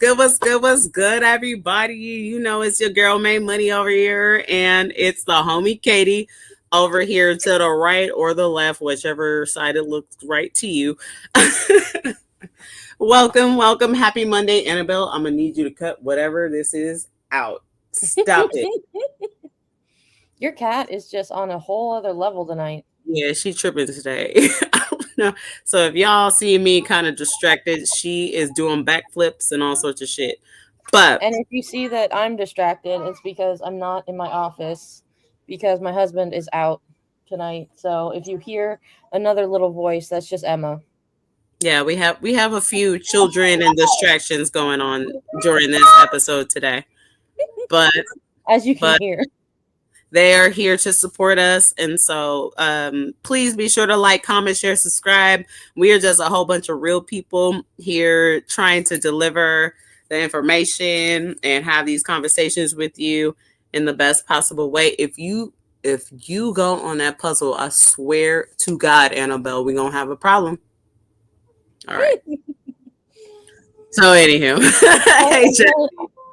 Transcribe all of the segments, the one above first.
good? What's good? What's good, everybody? You know, it's your girl May Money over here, and it's the homie Katie over here to the right or the left, whichever side it looks right to you. Welcome, welcome. Happy Monday, Annabelle. I'm gonna need you to cut whatever this is out. Stop it. Your cat is just on a whole other level tonight. Yeah, she tripping today. I don't know. So if y'all see me kind of distracted, she is doing backflips and all sorts of shit. But And if you see that I'm distracted, it's because I'm not in my office because my husband is out tonight. So if you hear another little voice, that's just Emma. yeah, we have a few children and distractions going on during this episode today. But As you can but hear. they are here to support us, and so please be sure to like, comment, share, subscribe. We are just a whole bunch of real people here trying to deliver the information and have these conversations with you in the best possible way. If you go on that puzzle, I swear to God, Annabelle, we're gonna have a problem. All right. So anywho, hey,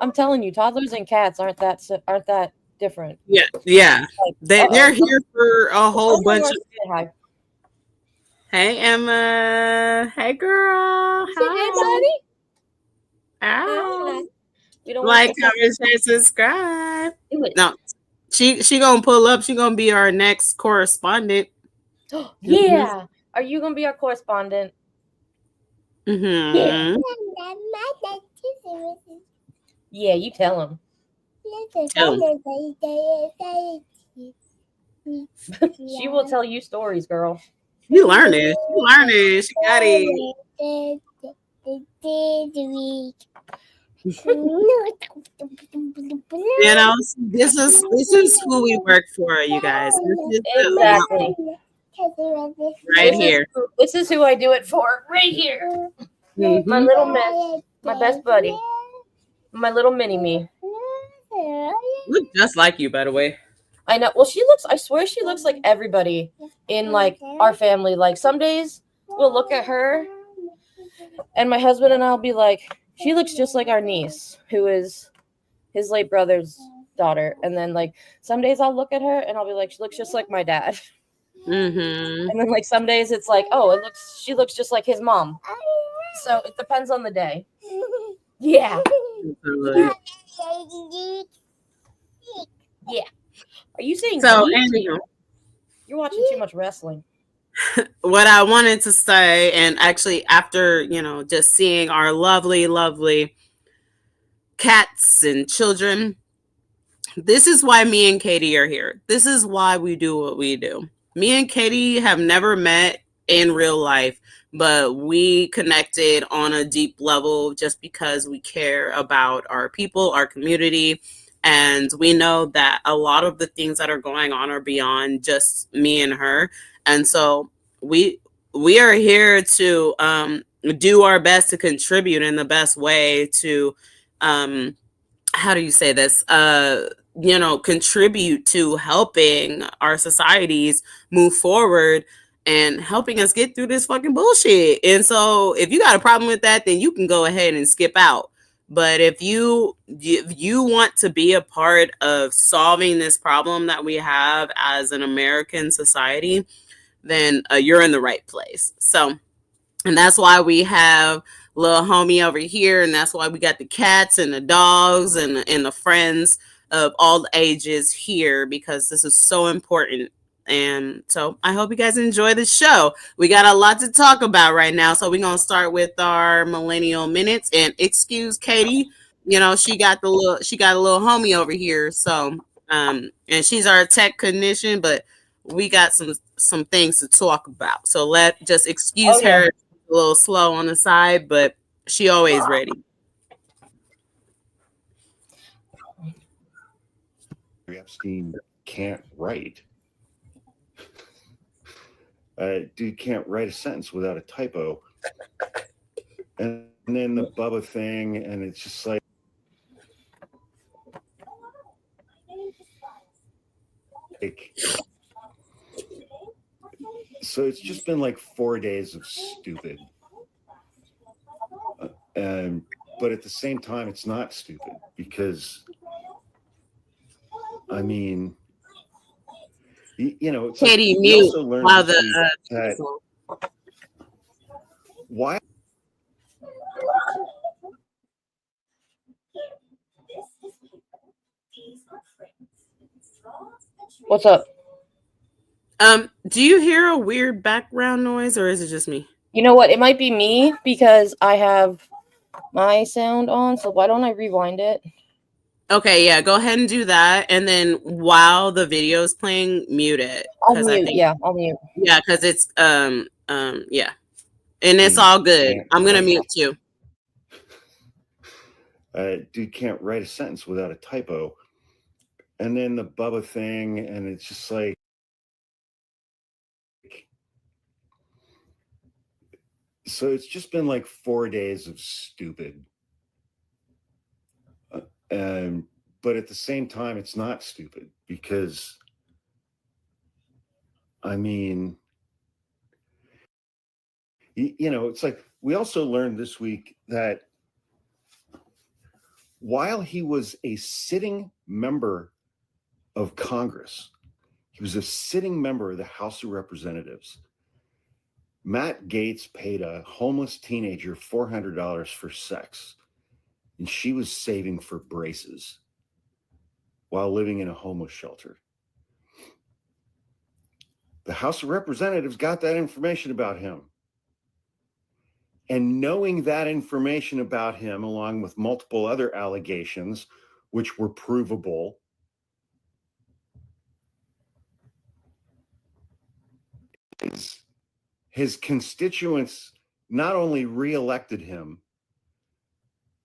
I'm telling you, toddlers and cats aren't that different. yeah, Like, they're here for a whole bunch of. Hi. Hey Emma, hey girl, Say hi. hi, Hi. buddy. We don't Like, want comment, share, subscribe. do it. No, she gonna pull up. She gonna be our next correspondent. Yeah. Are you gonna be our correspondent? Mm-hmm. Yeah, you tell him. She will tell you stories, girl. You learning. You learning. She got it. You know, this is who we work for, you guys. This is Exactly. right here. This is who I do it for. Right here. Mm-hmm. My little miss. My best buddy. My little mini me. Look just like you, by the way. I know. Well, I swear she looks like everybody in like our family. Like some days we'll look at her and my husband and I'll be like, she looks just like our niece, who is his late brother's daughter. And then like some days I'll look at her and I'll be like, she looks just like my dad. Mm-hmm. And then like some days it's like, oh, she looks just like his mom. So it depends on the day. Yeah. Yeah. Are you saying So, yeet? anyhow, You're watching too much wrestling. what I wanted to say, and actually after, just seeing our lovely, lovely cats and children, this is why me and Katie are here. This is why we do what we do. Me and Katie have never met in real life, but we connected on a deep level just because we care about our people, our community, and we know that a lot of the things that are going on are beyond just me and her. And so we are here to do our best to contribute in the best way to how do you say this? Contribute to helping our societies move forward and helping us get through this fucking bullshit. And so if you got a problem with that, then you can go ahead and skip out. But if you want to be a part of solving this problem that we have as an American society, then you're in the right place. So, and that's why we have little homie over here, and that's why we got the cats and the dogs and the friends of all ages here, because this is so important. And so I hope you guys enjoy the show. We got a lot to talk about right now, so we're gonna start with our millennial minutes. And excuse Katie, she got a little homie over here, so and she's our tech technician, but we got some things to talk about, so let just excuse her. A little slow on the side, but she always ready. Epstein can't write. Dude can't write a sentence without a typo. And then the Bubba thing, and it's just like, so it's just been like 4 days of stupid. And but at the same time, it's not stupid because, I mean, it's like Katie, we mute also learned while this the week that why What's up? do you hear a weird background noise or is it just me? You know what? It might be me because I have my sound on, so why don't I rewind it? Okay, yeah, go ahead and do that, and then while the video is playing, mute it I'll because I mute. think Yeah, I'll mute. yeah, because it's yeah, and it's dude all good. can't I'm gonna write mute too. dude can't write a sentence without a typo, and then the Bubba thing, and it's just like, so it's just been like 4 days of stupid, and but at the same time, it's not stupid because, I mean, it's like we also learned this week that while he was a sitting member of Congress, he was a sitting member of the House of Representatives. Matt Gaetz paid a homeless teenager $400 for sex, and she was saving for braces while living in a homeless shelter. The House of Representatives got that information about him. And knowing that information about him, along with multiple other allegations, which were provable, his constituents not only reelected him,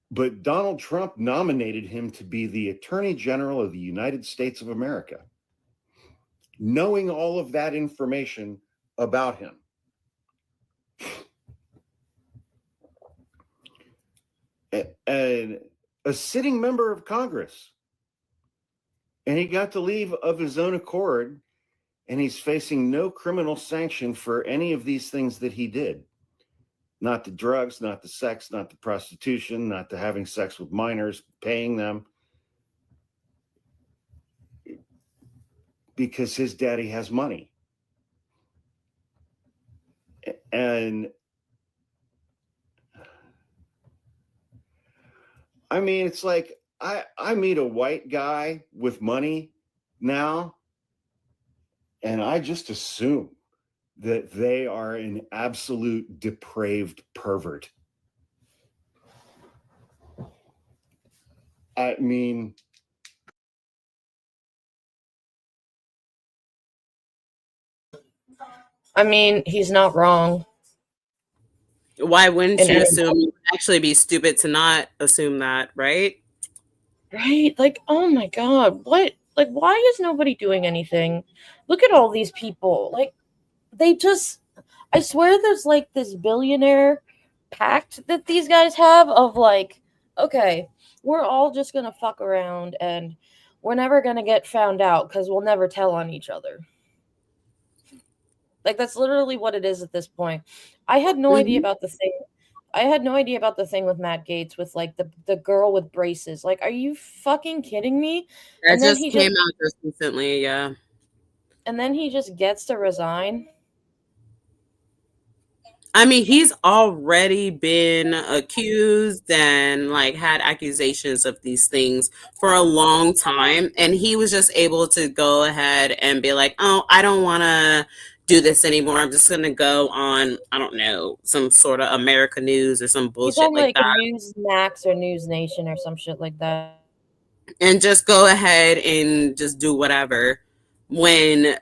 but Donald Trump nominated him to be the Attorney General of the United States of America. Knowing all of that information about him. And a sitting member of Congress. And he got to leave of his own accord, and he's facing no criminal sanction for any of these things that he did. Not the drugs, not the sex, not the prostitution, not the having sex with minors, paying them. Because his daddy has money. And I mean, it's like I meet a white guy with money now, and I just assume that they are an absolute depraved pervert. I mean, He's not wrong. Why wouldn't And you assume? You would actually be stupid to not assume that, right? right? Like, oh my god, what? Like, why is nobody doing anything? Look at all these people. Like, they just, I swear there's like this billionaire pact that these guys have of like, okay, we're all just gonna fuck around and we're never gonna get found out because we'll never tell on each other. Like, that's literally what it is at this point. I had no idea Mm-hmm. about the thing. I had no idea about the thing with Matt Gaetz with like the girl with braces. Like, are you fucking kidding me? That And then just he came just out just recently, yeah. gets to resign. I mean, he's already been accused and like had accusations of these things for a long time. And he was just able to go ahead and be like, oh, I don't want to do this anymore. I'm just going to go on, I don't know, some sort of America News or some He's bullshit on like like a that. Newsmax or News Nation or some shit like that. And just go ahead and just do whatever. When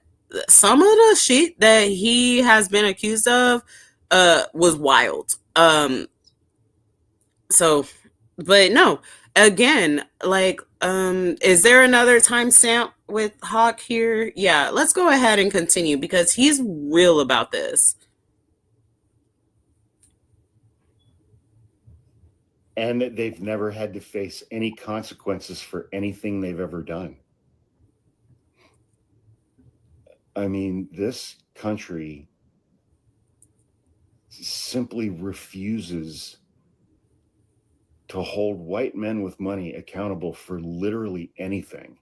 some of the shit that he has been accused of was wild. So, but no, again, like, is there another timestamp with Hawk here? Yeah, let's go ahead and continue because he's real about this. and that they've never had to face any consequences for anything they've ever done. I mean, this country simply refuses to hold white men with money accountable for literally anything.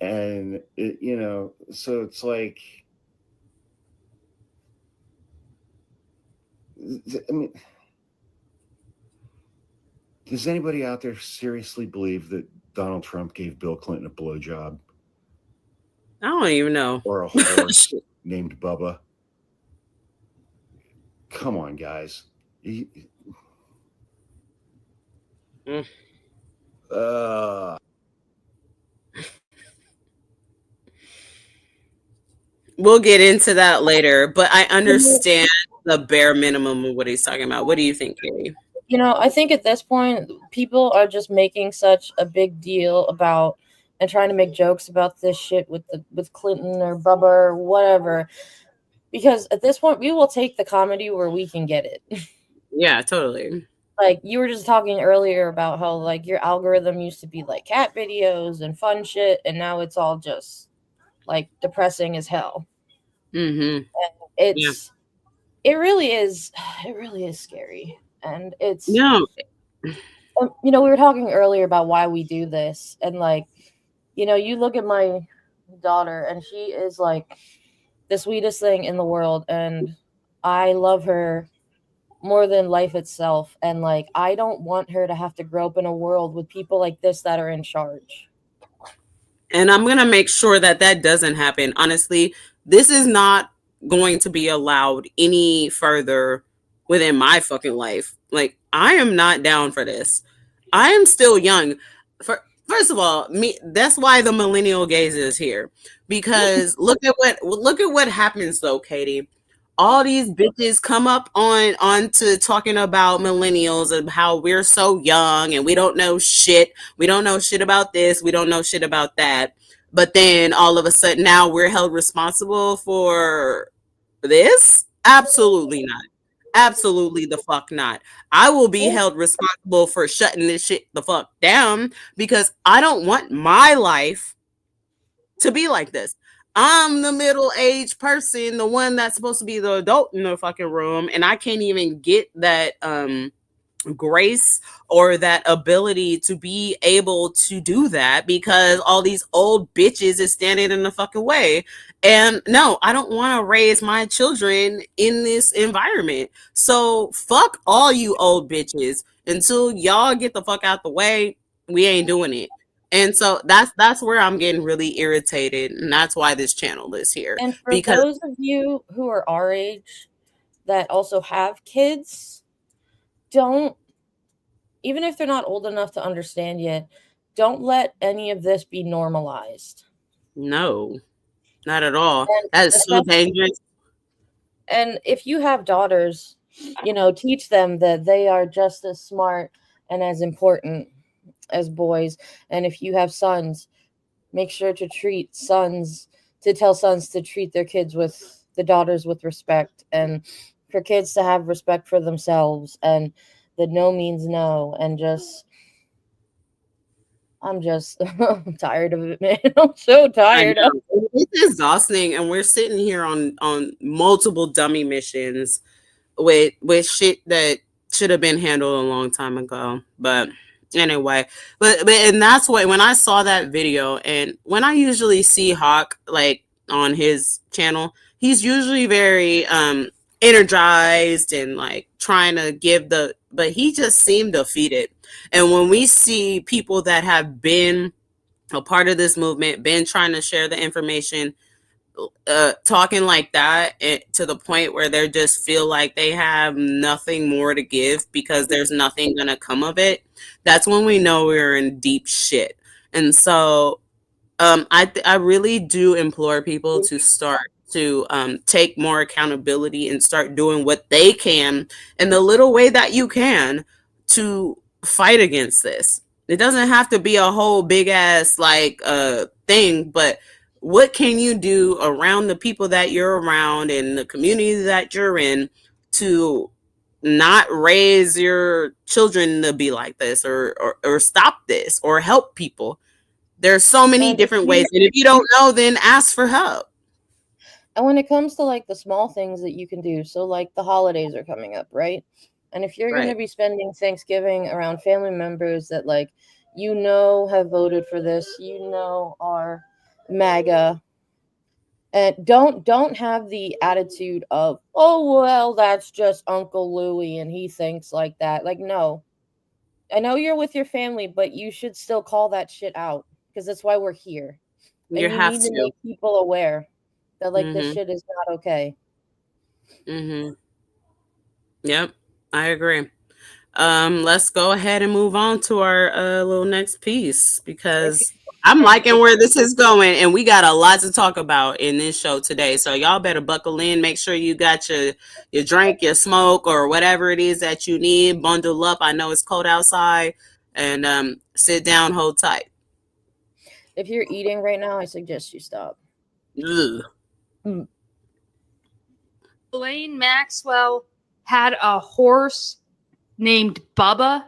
And so it's like, I mean, does anybody out there seriously believe that Donald Trump gave Bill Clinton a blowjob? I don't even know. Or a horse named Bubba? Come on, guys. We'll get into that later, but I understand the bare minimum of what he's talking about. What do you think, Katie? I think at this point, people are just making such a big deal about and trying to make jokes about this shit with Clinton or Bubba or whatever. Because at this point, we will take the comedy where we can get it. Yeah, totally. Like you were just talking earlier about how like your algorithm used to be like cat videos and fun shit, and now it's all just like depressing as hell. Mm-hmm. And it really is scary, and it's No. we were talking earlier about why we do this, and like you look at my daughter, and she is like the sweetest thing in the world, and I love her more than life itself, and like I don't want her to have to grow up in a world with people like this that are in charge. And I'm going to make sure that that doesn't happen. Honestly, this is not going to be allowed any further within my fucking life. Like, I am not down for this. I am still young. First of all, that's why the millennial gaze is here. Because look at what happens though, Katie. All these bitches come up onto talking about millennials and how we're so young and we don't know shit. We don't know shit about this. We don't know shit about that. But then all of a sudden now we're held responsible for this? Absolutely not. Absolutely the fuck not. I will be held responsible for shutting this shit the fuck down because I don't want my life to be like this. I'm the middle-aged person, the one that's supposed to be the adult in the fucking room, and I can't even get that grace or that ability to be able to do that because all these old bitches is standing in the fucking way. And no, I don't want to raise my children in this environment. So fuck all you old bitches. Until y'all get the fuck out the way, we ain't doing it. And so that's where I'm getting really irritated, and that's why this channel is here. And for Because those of you who are our age that also have kids, don't, even if they're not old enough to understand yet, don't let any of this be normalized. no, not at all. And That is so dangerous. And if you have daughters, teach them that they are just as smart and as important as boys. And if you have sons, make sure to tell sons to treat their kids with the daughters with respect, and for kids to have respect for themselves, and that no means no, and I'm tired of it, man. I'm so tired of it. It's exhausting, and we're sitting here on multiple dummy missions with shit that should have been handled a long time ago. But anyway, but and that's what when I saw that video, and when I usually see Hawk like on his channel, he's usually very energized and like trying to give but he just seemed defeated. And when we see people that have been a part of this movement, been trying to share the information, talking like that to the point where they just feel like they have nothing more to give because there's nothing gonna come of it, that's when we know we're in deep shit. And so I really do implore people to start to take more accountability and start doing what they can in the little way that you can to fight against this. It doesn't have to be a whole big ass like thing, but what can you do around the people that you're around and the community that you're in to not raise your children to be like this, or stop this, or help people? There's so many different ways. And if you don't know, then ask for help. And when it comes to like the small things that you can do, so like the holidays are coming up, right? And if you're going to Right. be spending Thanksgiving around family members that like have voted for this, are MAGA, and don't have the attitude of, oh well, that's just Uncle Louie and he thinks like that. Like, no, I know you're with your family, but you should still call that shit out because that's why we're here. You And you have need to to. make people aware that like this Mm-hmm. shit is not okay. Mm-hmm. Yep. I agree. Let's go ahead and move on to our little next piece If you because I'm liking where this is going, and we got a lot to talk about in this show today. So y'all better buckle in. Make sure you got your drink, your smoke, or whatever it is that you need. Bundle up. I know it's cold outside, and sit down, hold tight. if you're eating right now, I suggest you stop. Ugh. Ghislaine Maxwell had a horse named Bubba.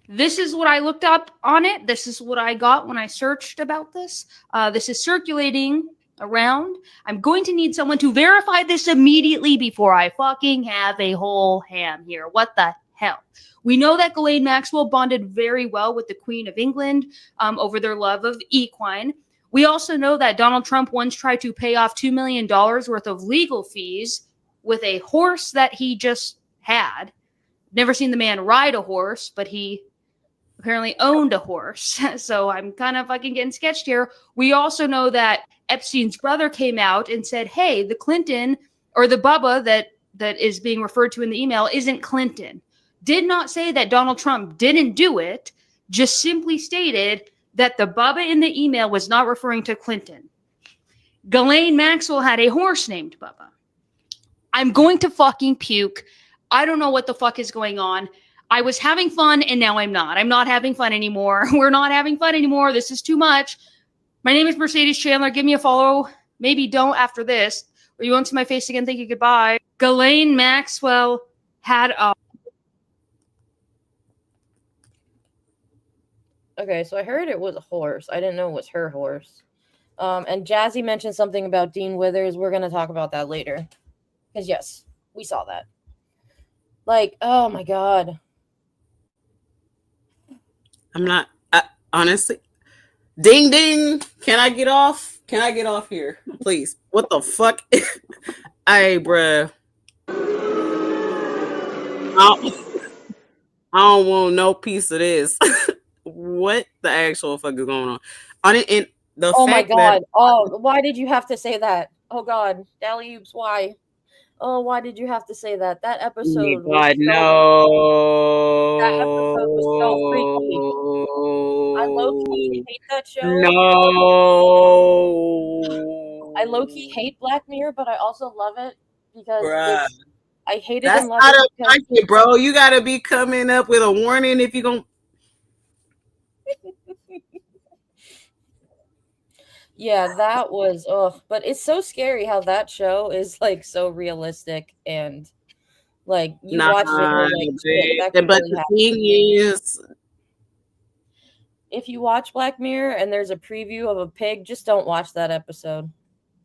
This is what I looked up on it. This is what I got when I searched about this. This is circulating around. I'm going to need someone to verify this immediately before I fucking have a whole ham here. What the hell? We know that Ghislaine Maxwell bonded very well with the Queen of England over their love of equine. We also know that Donald Trump once tried to pay off $2 million worth of legal fees with a horse that he just had. Never seen the man ride a horse, but he apparently owned a horse. So I'm kind of fucking getting sketched here. We also know that Epstein's brother came out and said, hey, the Clinton or the Bubba that is being referred to in the email isn't Clinton. Did not say that Donald Trump didn't do it, just simply stated that the Bubba in the email was not referring to Clinton. Ghislaine Maxwell had a horse named Bubba. I'm going to fucking puke. I don't know what the fuck is going on. I was having fun and now I'm not. I'm not having fun anymore. We're not having fun anymore. This is too much. My name is Mercedes Chandler. Give me a follow. Maybe don't after this. Or you won't see my face again. Thank you. Goodbye. Ghislaine Maxwell had a... Okay, so I heard it was a horse. I didn't know it was her horse. And Jazzy mentioned something about Dean Withers. We're going to talk about that later. Because, yes, we saw that. Like, oh my God. I'm not honestly. Ding ding. Can I get off? Can I get off here, please? What the fuck? Hey, bruh. I don't want no piece of this. What the actual fuck is going on? On it, and the Oh my fact that God. Oh, why did you have to say that? Oh God. Dally Oops, why? Oh, why did you have to say that? That episode was God so, that episode was so freaky. I low-key no, hate that show. no, I low-key hate Black Mirror, but I also love it because bruh. I hate it That's and love not it a because market, bro. You gotta be coming up with a warning if you gonna. yeah, that was but it's so scary how that show is like so realistic and like you Nah, watch it and you're like, shit, that could but really the happen. thing is, If you watch Black Mirror and there's a preview of a pig, just don't watch that episode.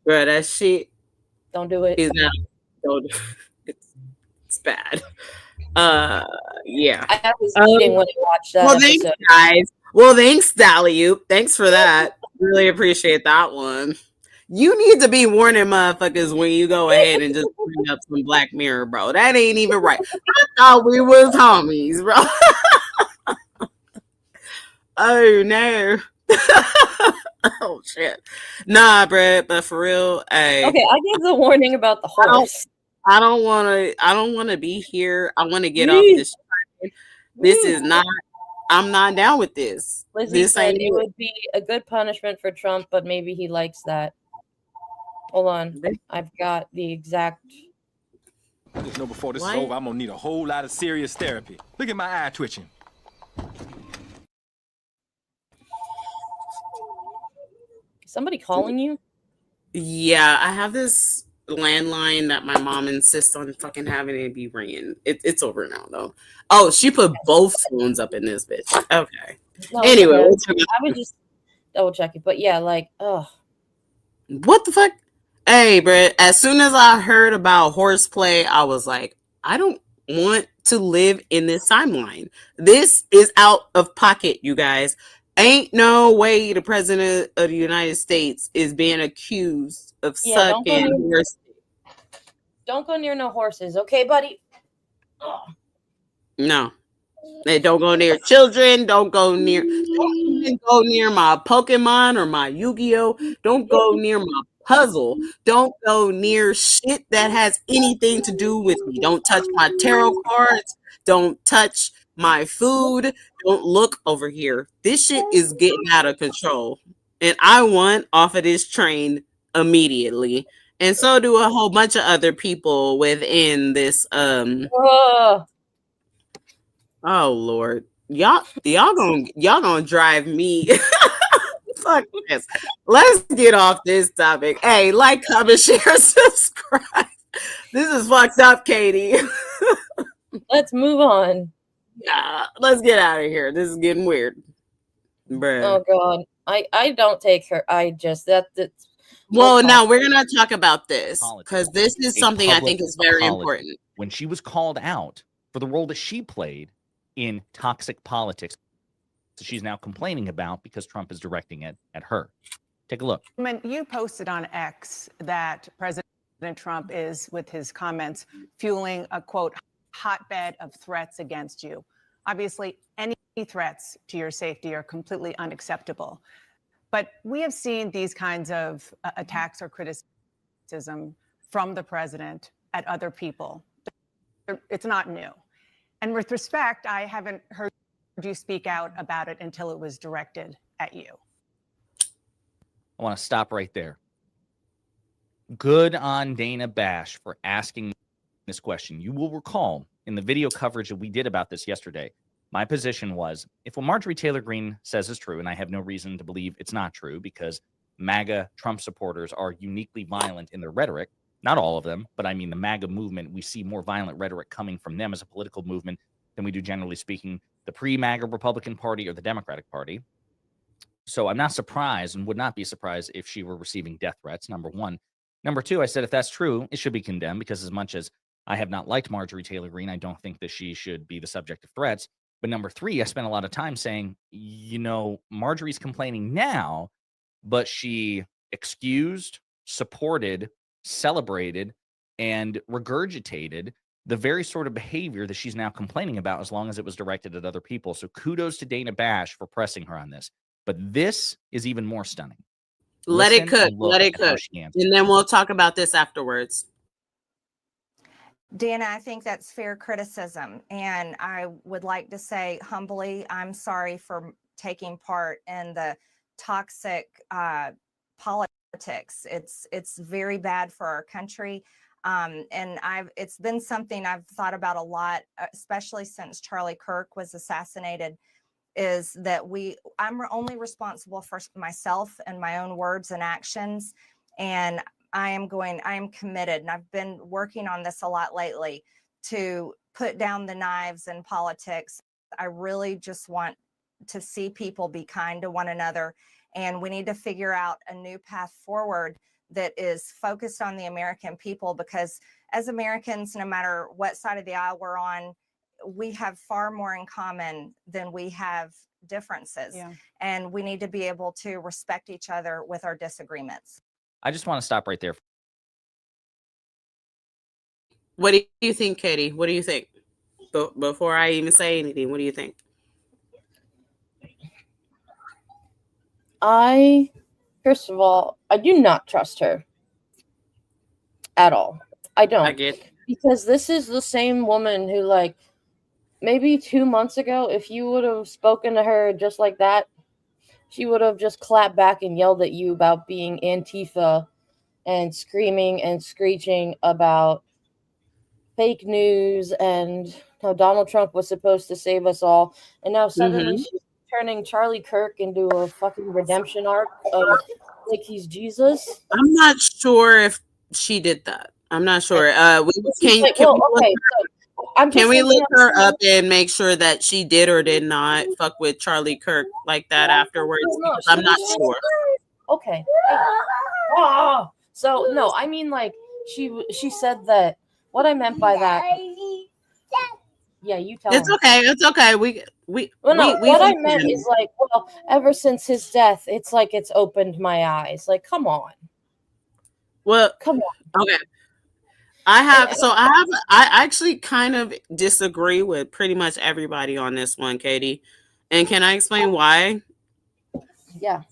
bro, that shit Don't do it. is not. It's bad. Yeah. I was eating when I watched that Well, thanks, episode. guys. Well, thanks, Dally. Thanks for that. Really appreciate that one. You need to be warning motherfuckers when you go ahead and just bring up some Black Mirror, bro. That ain't even right. I thought we was homies, bro. Oh no. Oh shit. Nah, bro. But for real, hey. Okay, I gave the warning about the horse. I don't want to be here. I want to get off this. This is not. I'm not down with this. Lizzie This said ain't it would be a good punishment for Trump, but maybe he likes that. Hold on. I've got the exact. I just know before this is over, I'm gonna need a whole lot of serious therapy. Look at my eye twitching. Somebody calling you? Yeah, I have this landline that my mom insists on fucking having it be ringing. It's over now though. Oh, she put both phones up in this bitch. Okay. No, Anyway, I was just double checking, but yeah, like, ugh. what the fuck? Hey, bro, as soon as I heard about horseplay, I was like, I don't want to live in this timeline. This is out of pocket, you guys. Ain't no way the president of the United States is being accused of Yeah, sucking horse. don't go near no horses, okay, buddy? No. They don't go near children. Don't even go near my Pokemon or my Yu-Gi-Oh. Don't go near my puzzle. Don't go near shit that has anything to do with me. Don't touch my tarot cards. Don't touch my food. Don't look over here. This shit is getting out of control. And I want off of this train immediately. And so do a whole bunch of other people within this oh Lord, y'all gonna drive me. Fuck this. Let's get off this topic. Hey, like, comment, share, subscribe. This is fucked up, Katie. Let's move on. Yeah, let's get out of here. This is getting weird, bruh. Oh God, I don't take her. I just that's well, now we're gonna talk about this because this is something I think is very important. When she was called out for the role that she played in toxic politics, so she's now complaining about because Trump is directing it at her. Take a look. You posted on X that President Trump is, with his comments, fueling a, quote, hotbed of threats against you. Obviously, any threats to your safety are completely unacceptable. But we have seen these kinds of attacks or criticism from the president at other people. It's not new. And with respect, I haven't heard you speak out about it until it was directed at you. I want to stop right there. Good on Dana Bash for asking this question. You will recall in the video coverage that we did about this yesterday, my position was, if what Marjorie Taylor Greene says is true, and I have no reason to believe it's not true because MAGA Trump supporters are uniquely violent in their rhetoric, not all of them, but I mean the MAGA movement, we see more violent rhetoric coming from them as a political movement than we do, generally speaking, the pre-MAGA Republican Party or the Democratic Party. So I'm not surprised and would not be surprised if she were receiving death threats, number one. Number two, I said if that's true, it should be condemned because as much as I have not liked Marjorie Taylor Greene, I don't think that she should be the subject of threats. But number three, I spent a lot of time saying, you know, Marjorie's complaining now, but she excused, supported, celebrated, and regurgitated the very sort of behavior that she's now complaining about as long as it was directed at other people. So kudos to Dana Bash for pressing her on this. But this is even more stunning. Let it cook. Let it cook. And then we'll talk about this afterwards. Dana, I think that's fair criticism. And I would like to say humbly, I'm sorry for taking part in the toxic politics. It's very bad for our country. And it's been something I've thought about a lot, especially since Charlie Kirk was assassinated, is that I'm only responsible for myself and my own words and actions. And I am committed, and I've been working on this a lot lately, to put down the knives in politics. I really just want to see people be kind to one another, and we need to figure out a new path forward that is focused on the American people, because as Americans, no matter what side of the aisle we're on, we have far more in common than we have differences. Yeah. And we need to be able to respect each other with our disagreements. I just want to stop right there. What do you think, Katie? What do you think? Before I even say anything, what do you think? First of all, I do not trust her at all. I don't. I get. Because this is the same woman who, like, maybe 2 months ago, if you would have spoken to her just like that, she would have just clapped back and yelled at you about being Antifa and screaming and screeching about fake news and how Donald Trump was supposed to save us all. And now suddenly she's turning Charlie Kirk into a fucking redemption arc of like he's Jesus. I'm not sure if she did that. I'm not sure. Can we look her up and make sure that she did or did not fuck with Charlie Kirk like that afterwards? I'm not sure. Okay. Oh, So no, I mean like she said that. What I meant by that. Yeah, you tell It's him. okay. It's okay. Well, no, We what I fucking- meant is like, well, ever since his death, it's like it's opened my eyes. Like, come on, well, come on. okay. I actually kind of disagree with pretty much everybody on this one, Katie. And can I explain why? Yeah.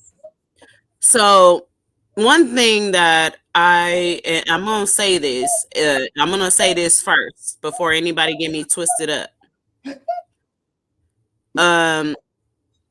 So one thing that I'm gonna say this. I'm gonna say this first before anybody get me twisted up. Um,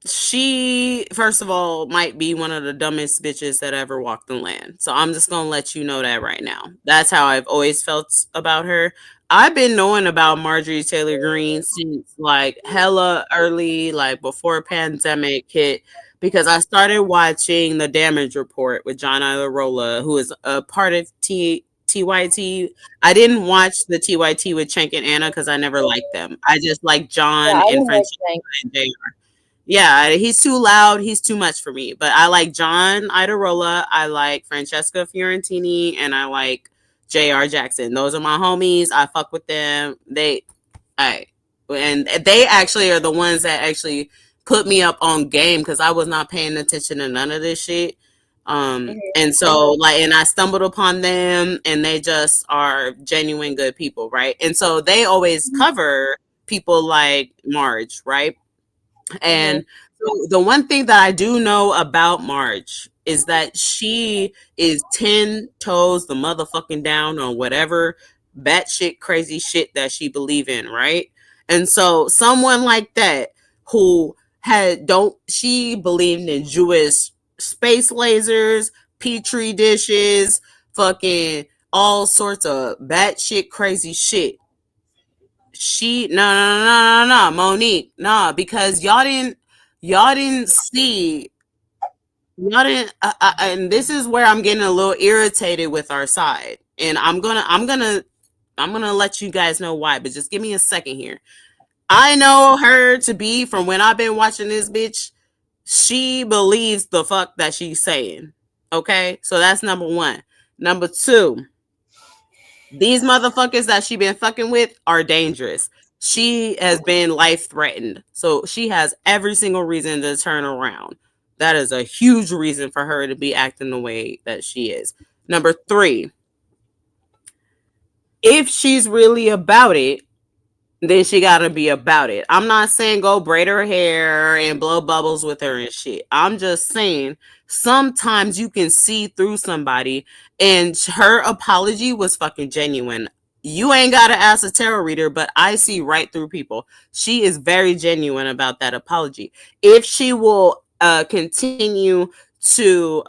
she first of all might be one of the dumbest bitches that ever walked the land. So I'm just gonna let you know that right now. That's how I've always felt about her. I've been knowing about Marjorie Taylor Greene since like hella early, like before pandemic hit, because I started watching the Damage Report with John Iadarola, who is a part of TYT. I didn't watch the TYT with Cenk and Anna because I never liked them. I just like Yeah, John I and didn't like Francesca Cenk. and JR. Yeah, he's too loud. He's too much for me. But I like John Iadarola. I like Francesca Fiorentini, and I like J.R. Jackson. Those are my homies. I fuck with them. And they actually are the ones that actually put me up on game because I was not paying attention to none of this shit. And so and I stumbled upon them, and they just are genuine good people, right? And so they always cover people like Marge, right? And so the one thing that I do know about Marge is that she is 10 toes the motherfucking down on whatever batshit crazy shit that she believe in, right? And so someone like that who she believed in Jewish space lasers, petri dishes, fucking all sorts of batshit crazy shit. No, Monique, nah, because y'all didn't see, y'all didn't, and this is where I'm getting a little irritated with our side, and I'm gonna let you guys know why, but just give me a second here. I know her to be from when I've been watching this bitch. She believes the fuck that she's saying. Okay, so that's number one. Number two, these motherfuckers that she been fucking with are dangerous. She has been life threatened. So she has every single reason to turn around. That is a huge reason for her to be acting the way that she is. Number three, if she's really about it, then she gotta be about it. I'm not saying go braid her hair and blow bubbles with her and shit. I'm just saying sometimes you can see through somebody, and her apology was fucking genuine. You ain't gotta ask a tarot reader, but I see right through people. She is very genuine about that apology. If she will continue to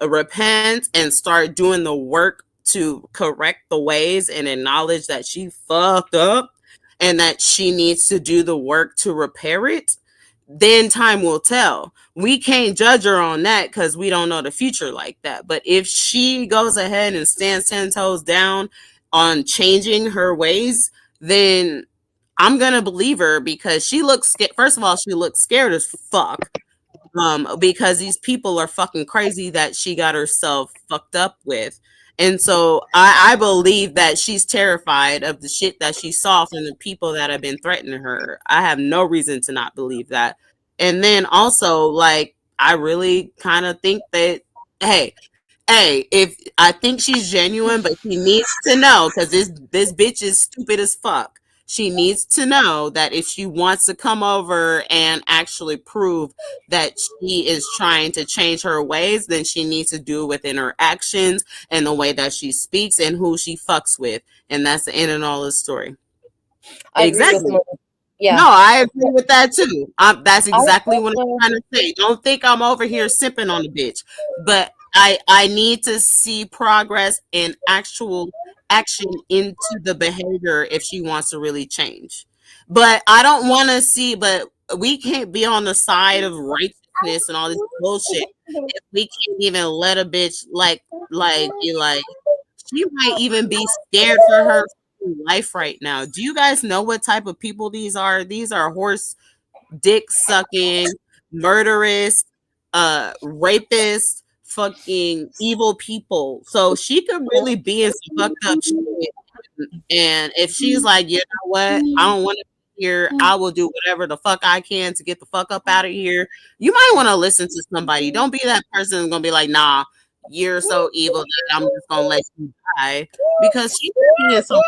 repent and start doing the work to correct the ways and acknowledge that she fucked up and that she needs to do the work to repair it, then time will tell. We can't judge her on that because we don't know the future like that. But if she goes ahead and stands 10 toes down on changing her ways, then I'm going to believe her because she looks scared. First of all, she looks scared as fuck. Because these people are fucking crazy that she got herself fucked up with. And so I believe that she's terrified of the shit that she saw from the people that have been threatening her. I have no reason to not believe that. And then also, like, I really kind of think that, hey, if I think she's genuine, but she needs to know because this bitch is stupid as fuck. She needs to know that if she wants to come over and actually prove that she is trying to change her ways, then she needs to do it within her actions and the way that she speaks and who she fucks with. And that's the end and all of the story. I Exactly. agree with yeah. No, I agree with that too. That's exactly what I'm also- trying to say. Don't think I'm over here sipping on the bitch, but I need to see progress and actual action into the behavior if she wants to really change. But I don't want to see. But we can't be on the side of righteousness and all this bullshit if we can't even let a bitch like she might even be scared for her life right now. Do you guys know what type of people these are? These are horse dick sucking, murderous, rapists, fucking evil people. So she could really be in some fucked up shit. And if she's like, you know what, I don't want to be here, I will do whatever the fuck I can to get the fuck up out of here. You might want to listen to somebody. Don't be that person who's gonna be like, nah, you're so evil that I'm just gonna let you die. Because she could be in some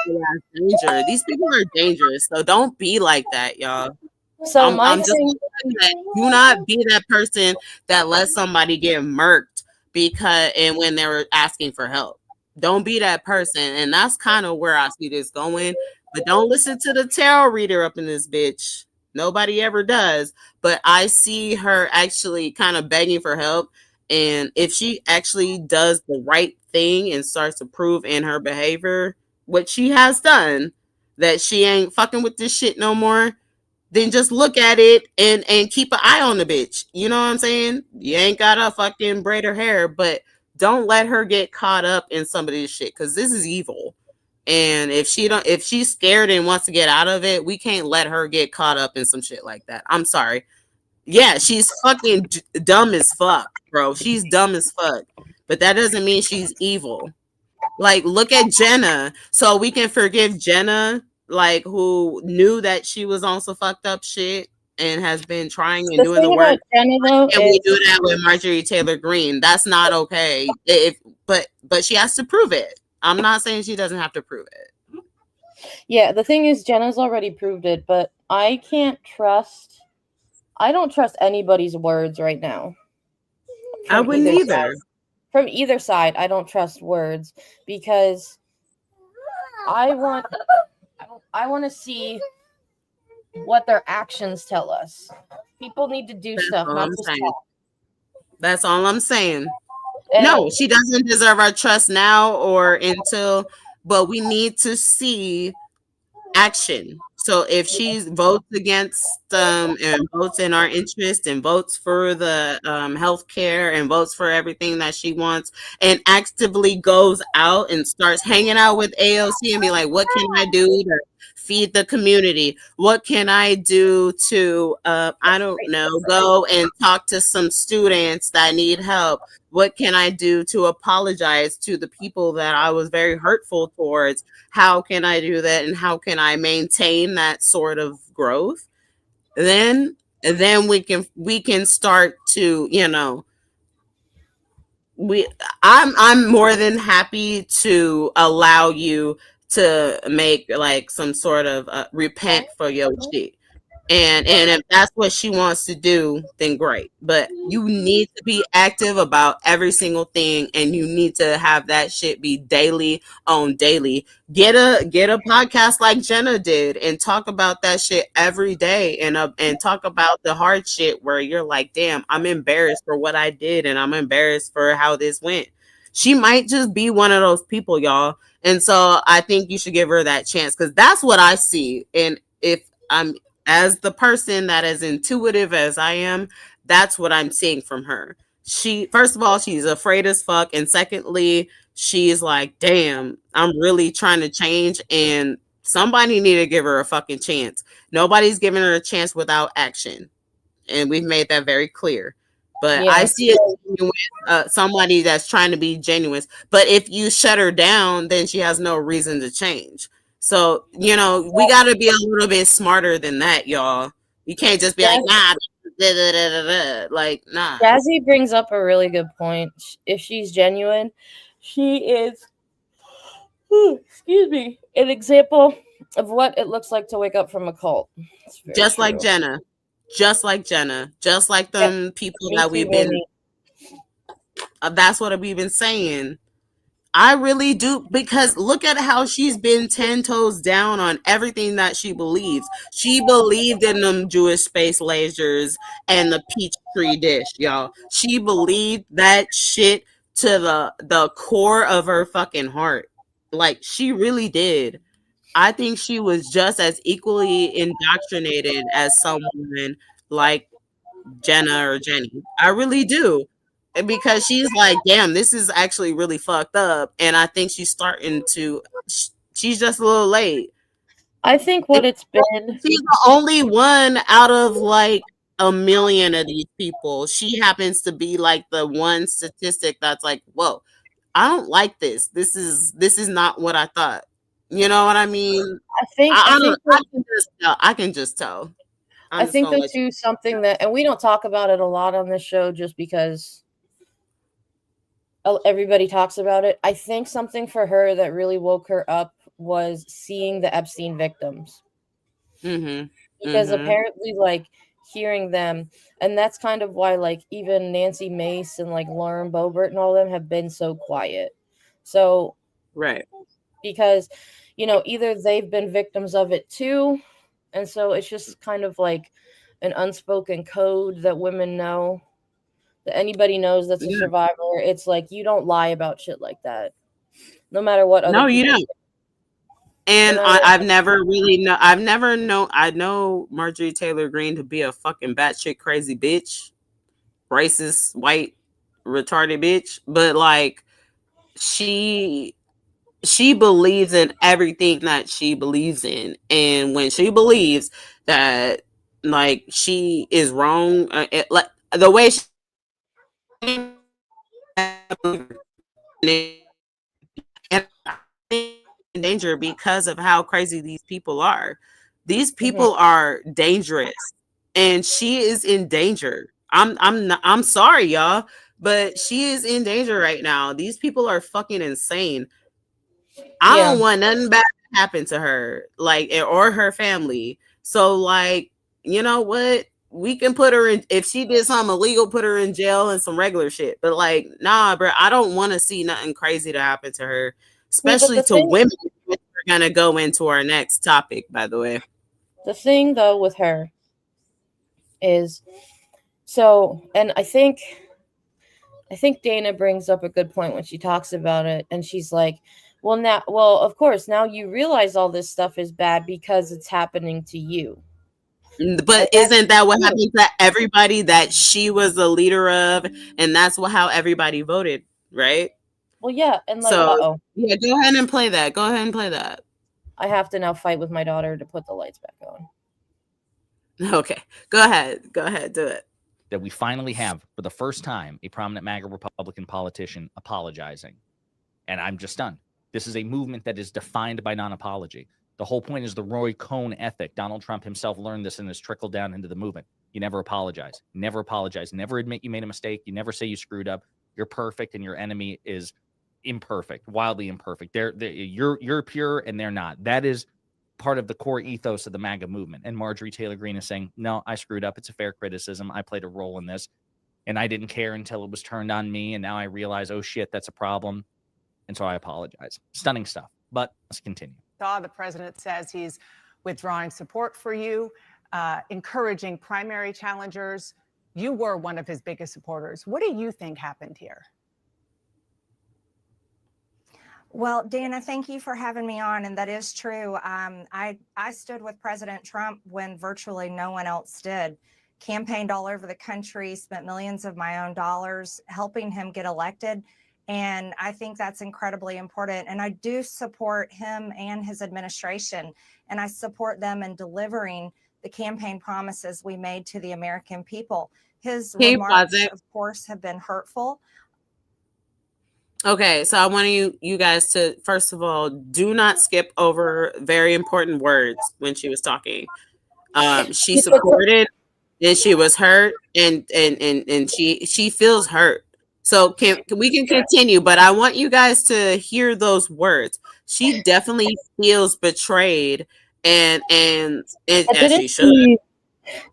danger. These people are dangerous. So don't be like that, y'all. So I'm just saying that do not be that person that lets somebody get murked because and when they were asking for help. Don't be that person. And that's kind of where I see this going. But don't listen to the tarot reader up in this bitch. Nobody ever does. But I see her actually kind of begging for help. And if she actually does the right thing and starts to prove in her behavior what she has done, that she ain't fucking with this shit no more, then just look at it and keep an eye on the bitch. You know what I'm saying? You ain't gotta fucking braid her hair, but don't let her get caught up in some of this shit because this is evil. And if she's scared and wants to get out of it, we can't let her get caught up in some shit like that. I'm sorry. Yeah, she's fucking dumb as fuck, bro. She's dumb as fuck. But that doesn't mean she's evil. Like, look at Jenna. So we can forgive Jenna, like, who knew that she was on some fucked up shit and has been trying and The doing the thing work. about Jenna, though, And we is do that with Marjorie Taylor Greene. That's not okay. But she has to prove it. I'm not saying she doesn't have to prove it. yeah, the thing is Jenna's already proved it, but I don't trust anybody's words right now. I wouldn't either. Side. From either side, I don't trust words because I want to see what their actions tell us. People need to do stuff, not just talk. That's all I'm saying. And no, she doesn't deserve our trust now or until, but we need to see action. So if she votes against and votes in our interest and votes for the health care and votes for everything that she wants and actively goes out and starts hanging out with AOC and be like, what can I do to feed the community? What can I do to, I don't know, go and talk to some students that need help? What can I do to apologize to the people that I was very hurtful towards? How can I do that? And how can I maintain that sort of growth? Then we can start to, I'm more than happy to allow you to make like some sort of repent for your shit. And if that's what she wants to do, then great. But you need to be active about every single thing, and you need to have that shit be daily on daily. Get a podcast like Jenna did, and talk about that shit every day, and talk about the hard shit where you're like, damn, I'm embarrassed for what I did, and I'm embarrassed for how this went. She might just be one of those people, y'all. And so I think you should give her that chance because that's what I see. And if I'm as the person that is intuitive as I am, that's what I'm seeing from her. She, first of all, she's afraid as fuck. And secondly, she's like, damn, I'm really trying to change. And somebody need to give her a fucking chance. Nobody's giving her a chance without action. And we've made that very clear. But I see it with somebody that's trying to be genuine. But if you shut her down, then she has no reason to change. So, we got to be a little bit smarter than that, y'all. You can't just be like, nah, like, nah. Jazzy brings up a really good point. If she's genuine, she is, excuse me, an example of what it looks like to wake up from a cult. Just like Jenna. Just like them people that we've been, that's what we've been saying. I really do, because look at how she's been 10 toes down on everything that she believes. She believed in them Jewish space lasers and the peach tree dish, y'all. She believed that shit to the core of her fucking heart. Like, she really did. I think she was just as equally indoctrinated as someone like Jenna or Jenny. I really do. Because she's like, damn, this is actually really fucked up. And I think she's starting to, she's just a little late. I think what it's been. She's the only one out of like a million of these people. She happens to be like the one statistic that's like, whoa, I don't like this. This is not what I thought. You know what I mean? I don't. I can just tell. I'm I just think gonna that let you. too, something that, and we don't talk about it a lot on this show just because everybody talks about it. I think something for her that really woke her up was seeing the Epstein victims, Mm-hmm. because Mm-hmm. apparently, like, hearing them, and that's kind of why, like, even Nancy Mace and like Lauren Boebert and all them have been so quiet. So Right. because, you know, either they've been victims of it too, and so it's just kind of like an unspoken code that women know, that anybody knows that's a Yeah. survivor. It's like, you don't lie about shit like that, no matter what other No, you people don't. say. No And matter what. I've never really know. I've never known. I know Marjorie Taylor Greene to be a fucking batshit crazy bitch, racist, white, retarded bitch. But like, she she believes in everything that she believes in, and when she believes that like she is wrong, like the way she and I think in danger because of how crazy these people are. These Mhm. people are dangerous, and she is in danger. I'm sorry, y'all, but she is in danger right now. These people are fucking insane. I Yeah. don't want nothing bad to happen to her, like, or her family. So, like, you know what? We can put her in, if she did something illegal, put her in jail and some regular shit. But like, nah, bro, I don't want to see nothing crazy to happen to her, See, but especially to women. We're gonna go into our next topic, by the way. the thing though with her is, so, and I think Dana brings up a good point when she talks about it, and she's like, well, now, well, of course, now you realize all this stuff is bad because it's happening to you. And But that's isn't that what true. happened to everybody that she was the leader of, and that's how everybody voted, right? Well, yeah, and like, So uh-oh, yeah, go ahead and play that. Go ahead and play that. I have to now fight with my daughter to put the lights back on. Okay, go ahead. Go ahead, do it. That we finally have, for the first time, a prominent MAGA Republican politician apologizing. And I'm just stunned. This is a movement that is defined by non-apology. The whole point is the Roy Cohn ethic. Donald Trump himself learned this and has trickled down into the movement. You never apologize. Never apologize. Never admit you made a mistake. You never say you screwed up. You're perfect, and your enemy is imperfect, wildly imperfect. You're pure, and they're not. That is part of the core ethos of the MAGA movement. And Marjorie Taylor Greene is saying, no, I screwed up. It's a fair criticism. I played a role in this, and I didn't care until it was turned on me, and now I realize, oh shit, that's a problem. And so I apologize. Stunning stuff. But let's continue. The president says he's withdrawing support for you, encouraging primary challengers. You were one of his biggest supporters. What do you think happened here? Well, Dana, thank you for having me on, and that is true. I stood with President Trump when virtually no one else did. Campaigned all over the country, spent millions of my own dollars helping him get elected. And I think that's incredibly important. And I do support him and his administration. And I support them in delivering the campaign promises we made to the American people. His remarks, of course, have been hurtful. Okay, so I want you guys to, first of all, do not skip over very important words when she was talking. She supported, and she was hurt, and she feels hurt. So we can continue, but I want you guys to hear those words. She definitely feels betrayed, and as she should.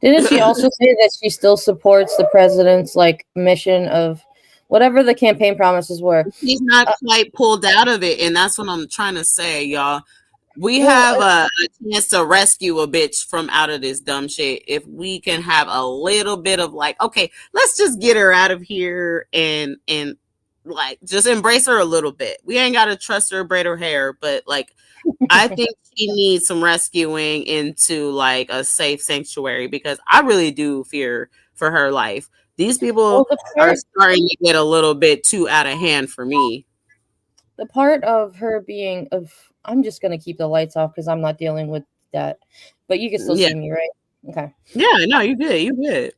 Didn't she also say that she still supports the president's like mission of whatever the campaign promises were? She's not quite pulled out of it, and that's what I'm trying to say, y'all. We have a chance to rescue a bitch from out of this dumb shit if we can have a little bit of like, okay, let's just get her out of here and like just embrace her a little bit. We ain't gotta trust her, braid her hair, but like I think she needs some rescuing into like a safe sanctuary, because I really do fear for her life. These people are starting to get a little bit too out of hand for me. The part of her I'm just gonna keep the lights off because I'm not dealing with that. But you can still see me, right? Okay. Yeah, no, you did. You did.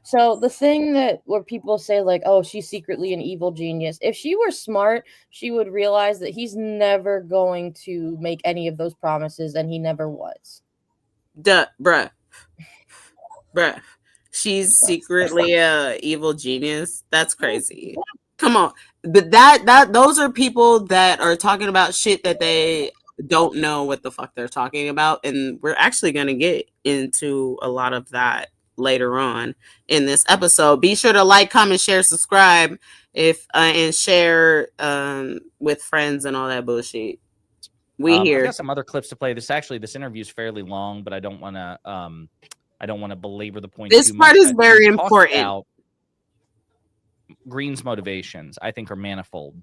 So the thing that where people say like, oh, she's secretly an evil genius. If she were smart, she would realize that he's never going to make any of those promises, and he never was. Bruh. She's secretly a evil genius. That's crazy. Come on. But those are people that are talking about shit that they don't know what the fuck they're talking about, and we're actually going to get into a lot of that later on in this episode. Be sure to like, comment, share, subscribe, if and share with friends and all that bullshit. We I've here. got some other clips to play. This interview is fairly long, but I don't want to belabor the point This too part much. is very important. About Green's motivations, I think, are manifold,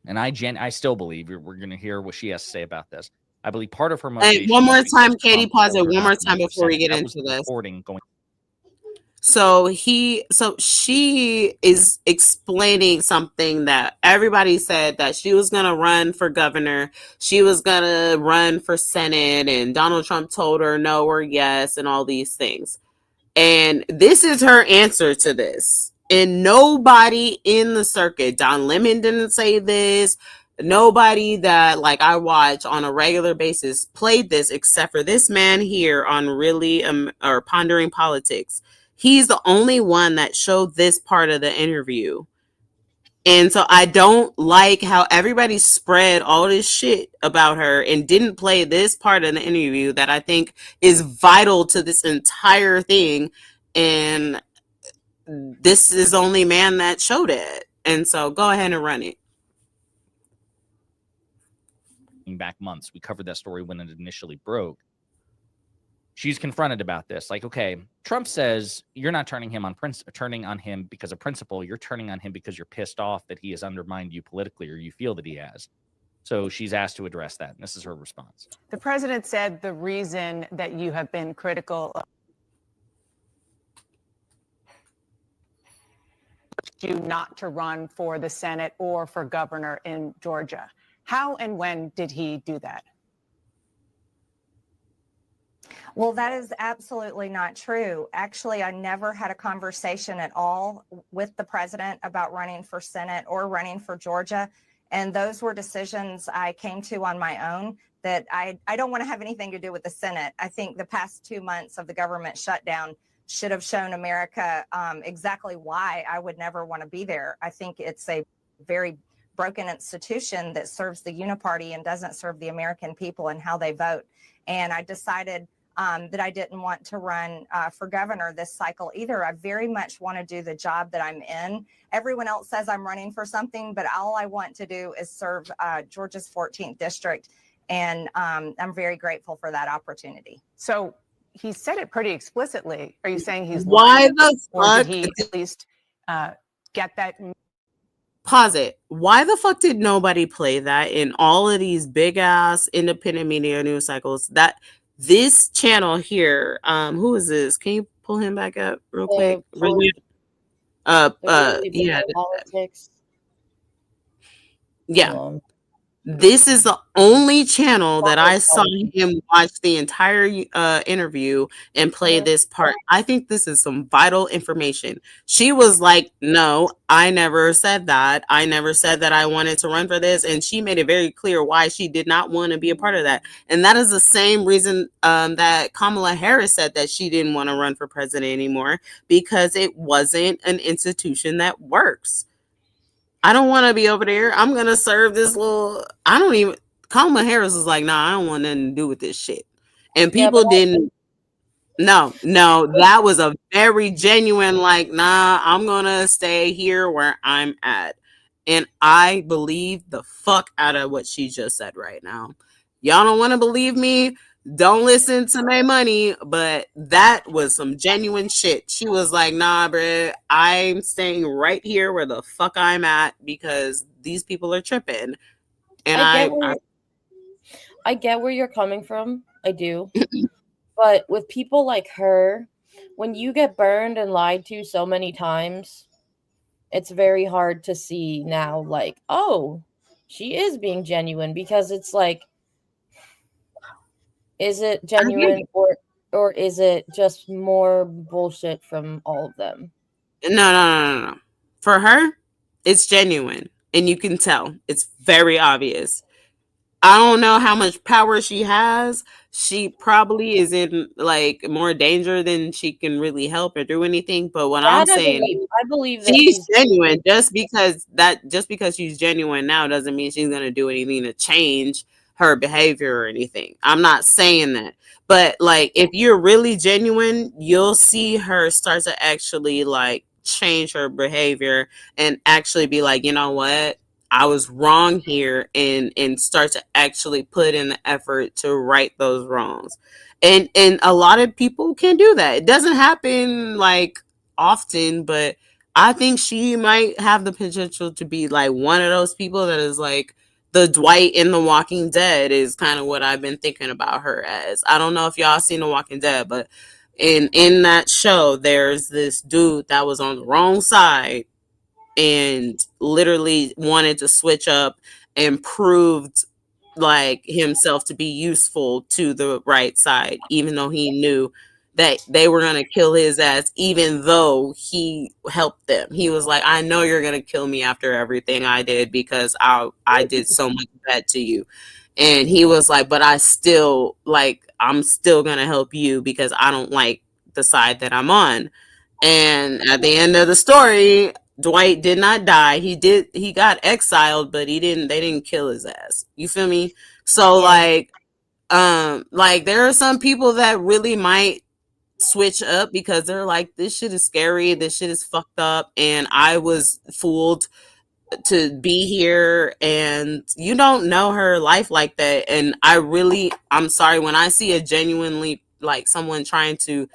and I still believe we're going to hear what she has to say about this. I believe part of her motivation. And one more time, Katie, pause it one more time before we get into this. So she is explaining something that everybody said, that she was going to run for governor. She was going to run for Senate, and Donald Trump told her no or yes and all these things. And this is her answer to this. And nobody in the circuit, Don Lemon didn't say this. Nobody that like I watch on a regular basis played this except for this man here on Really or Pondering Politics. He's the only one that showed this part of the interview. And so I don't like how everybody spread all this shit about her and didn't play this part of the interview that I think is vital to this entire thing. And this is the only man that showed it. And so go ahead and run it. Back months, we covered that story when it initially broke. She's confronted about this. Like, okay, Trump says you're not turning on him because of principle. You're turning on him because you're pissed off that he has undermined you politically, or you feel that he has. So she's asked to address that. And this is her response. The president said the reason that you have been critical of you not to run for the Senate or for governor in Georgia. How and when did he do that? Well, that is absolutely not true. Actually, I never had a conversation at all with the president about running for Senate or running for Georgia. And those were decisions I came to on my own, that I don't want to have anything to do with the Senate. I think the past 2 months of the government shutdown should have shown America exactly why I would never want to be there. I think it's a very broken institution that serves the uniparty and doesn't serve the American people and how they vote. And I decided that I didn't want to run for governor this cycle either. I very much want to do the job that I'm in. Everyone else says I'm running for something, but all I want to do is serve Georgia's 14th district. And I'm very grateful for that opportunity. So he said it pretty explicitly. Are you saying he's why lying? the fuck? Or did he at least get that? Pause it. Why the fuck did nobody play that in all of these big ass independent media news cycles? That this channel here, who is this? Can you pull him back up real quick? Yeah. Politics. Yeah. This is the only channel that I saw him watch the entire interview and play this part. I think this is some vital information. She was like, no, I never said that. I never said that I wanted to run for this. And she made it very clear why she did not want to be a part of that. And that is the same reason that Kamala Harris said that she didn't want to run for president anymore, because it wasn't an institution that works. I don't want to be over there. I'm going to serve this little, Kamala Harris was like, nah, I don't want nothing to do with this shit. And people didn't, no, that was a very genuine, like, nah, I'm going to stay here where I'm at. And I believe the fuck out of what she just said right now. Y'all don't want to believe me? Don't listen to my money, but that was some genuine shit. She was like, nah, bruh, I'm staying right here where the fuck I'm at, because these people are tripping. And I get where you're coming from. I do. But with people like her, when you get burned and lied to so many times, it's very hard to see now, like, oh, she is being genuine, because it's like, is it genuine, or is it just more bullshit from all of them? No. For her, it's genuine, and you can tell. It's very obvious. I don't know how much power she has. She probably is in like more danger than she can really help or do anything. But what I'm That I saying believe. is I believe that she's she's genuine. Just because she's genuine now doesn't mean she's gonna do anything to change her behavior or anything. I'm not saying that. But like if you're really genuine, you'll see her start to actually like change her behavior and actually be like, you know what? I was wrong here, and start to actually put in the effort to right those wrongs. And a lot of people can do that. It doesn't happen like often, but I think she might have the potential to be like one of those people that is like the Dwight in The Walking Dead is kind of what I've been thinking about her as. I don't know if y'all seen The Walking Dead, but in that show there's this dude that was on the wrong side and literally wanted to switch up and proved like himself to be useful to the right side, even though he knew that they were going to kill his ass, even though he helped them. He was like, I know you're going to kill me after everything I did because I did so much bad to you. And he was like, but I still like, I'm still going to help you because I don't like the side that I'm on. And at the end of the story, Dwight did not die. He got exiled, but they didn't kill his ass. You feel me? So like there are some people that really might switch up because they're like, this shit is scary, this shit is fucked up, and I was fooled to be here, and you don't know her life like that. And I'm sorry when I see a genuinely like someone trying to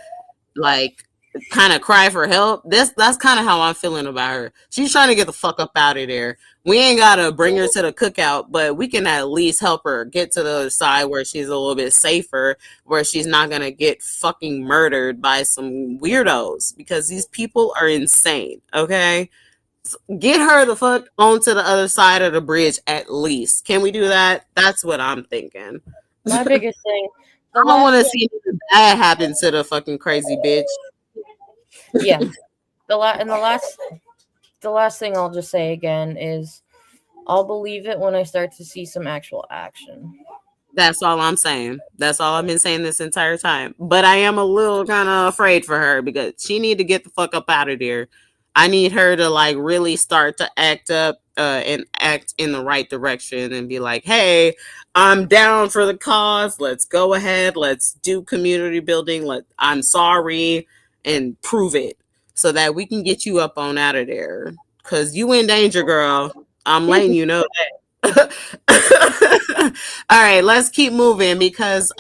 like kind of cry for help. That's kind of how I'm feeling about her. She's trying to get the fuck up out of there. We ain't gotta bring her to the cookout, but we can at least help her get to the other side where she's a little bit safer, where she's not gonna get fucking murdered by some weirdos because these people are insane. Okay, get her the fuck onto the other side of the bridge at least. Can we do that? That's what I'm thinking. my biggest thing. I don't want to see anything bad happen to the fucking crazy bitch. Yeah. The last thing I'll just say again is I'll believe it when I start to see some actual action. That's all I'm saying. That's all I've been saying this entire time. But I am a little kind of afraid for her because she need to get the fuck up out of there. I need her to like really start to act up and act in the right direction and be like, "Hey, I'm down for the cause. Let's go ahead. Let's do community building. I'm sorry and prove it so that we can get you up on out of there cuz you in danger, girl. I'm letting you know that." All right, let's keep moving because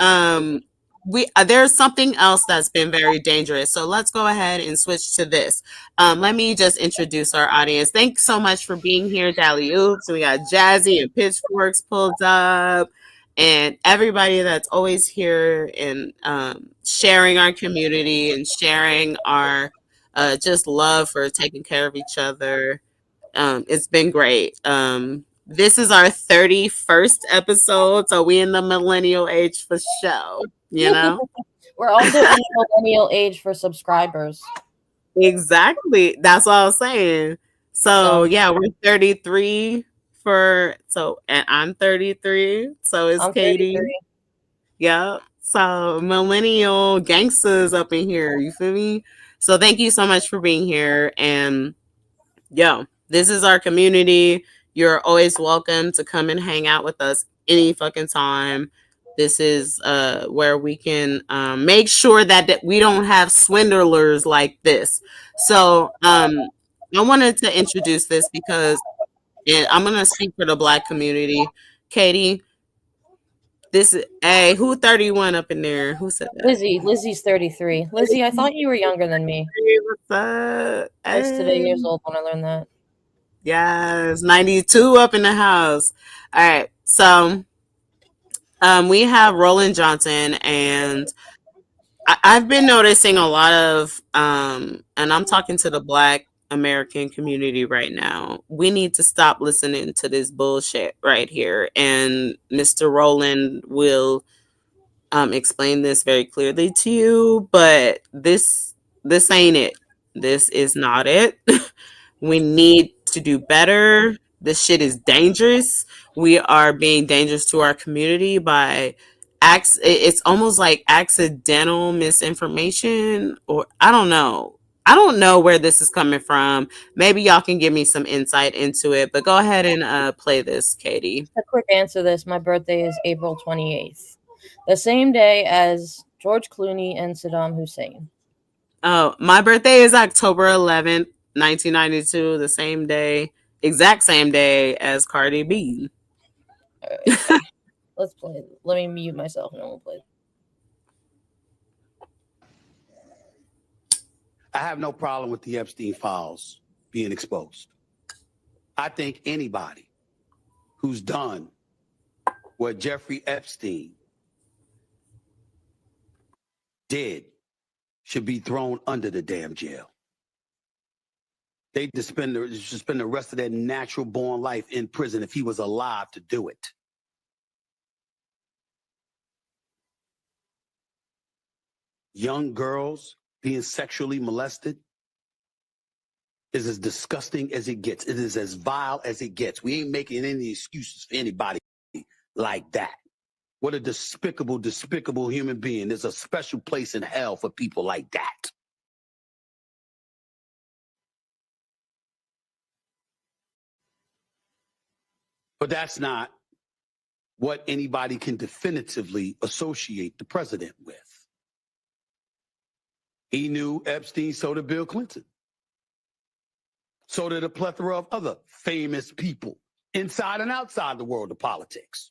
we there's something else that's been very dangerous. So let's go ahead and switch to this. Let me just introduce our audience. Thanks so much for being here, Dally Oops. We got Jazzy and Pitchforks pulled up, and everybody that's always here and sharing our community and sharing our just love for taking care of each other. It's been great. This is our 31st episode, so we in the millennial age for show, you know? We're also in the millennial age for subscribers. Exactly. That's what I was saying. So yeah, we're 33 and I'm 33, so is I'm Katie. 33. Yeah. So millennial gangsters up in here, you feel me? So thank you so much for being here. And yo, this is our community. You're always welcome to come and hang out with us any fucking time. This is where we can make sure that we don't have swindlers like this. So I wanted to introduce this because I'm gonna speak for the Black community. Katie, this is hey, who 31 up in there? Who said that? Lizzie's 33. Lizzie, I thought you were younger than me. Hey, what's up? I was today Hey. years old when I learned that. Yes, 92 up in the house. All right. So we have Roland Johnson, and I've been noticing a lot of and I'm talking to the Black American community right now. We need to stop listening to this bullshit right here. And Mr. Roland will explain this very clearly to you, but this ain't it. This is not it. We need to do better. This shit is dangerous. We are being dangerous to our community by it's almost like accidental misinformation, or I don't know. I don't know where this is coming from. Maybe y'all can give me some insight into it, but go ahead and play this, Katie. A quick answer to this. My birthday is April 28th. The same day as George Clooney and Saddam Hussein. Oh, my birthday is October 11th, 1992, the same day, exact same day as Cardi B. Right. Let's play. Let me mute myself and then we'll play. I have no problem with the Epstein files being exposed. I think anybody who's done what Jeffrey Epstein did should be thrown under the damn jail. They should spend the rest of their natural born life in prison if he was alive to do it. Young girls being sexually molested is as disgusting as it gets. It is as vile as it gets. We ain't making any excuses for anybody like that. What a despicable, despicable human being. There's a special place in hell for people like that. But that's not what anybody can definitively associate the president with. He knew Epstein, so did Bill Clinton. So did a plethora of other famous people inside and outside the world of politics.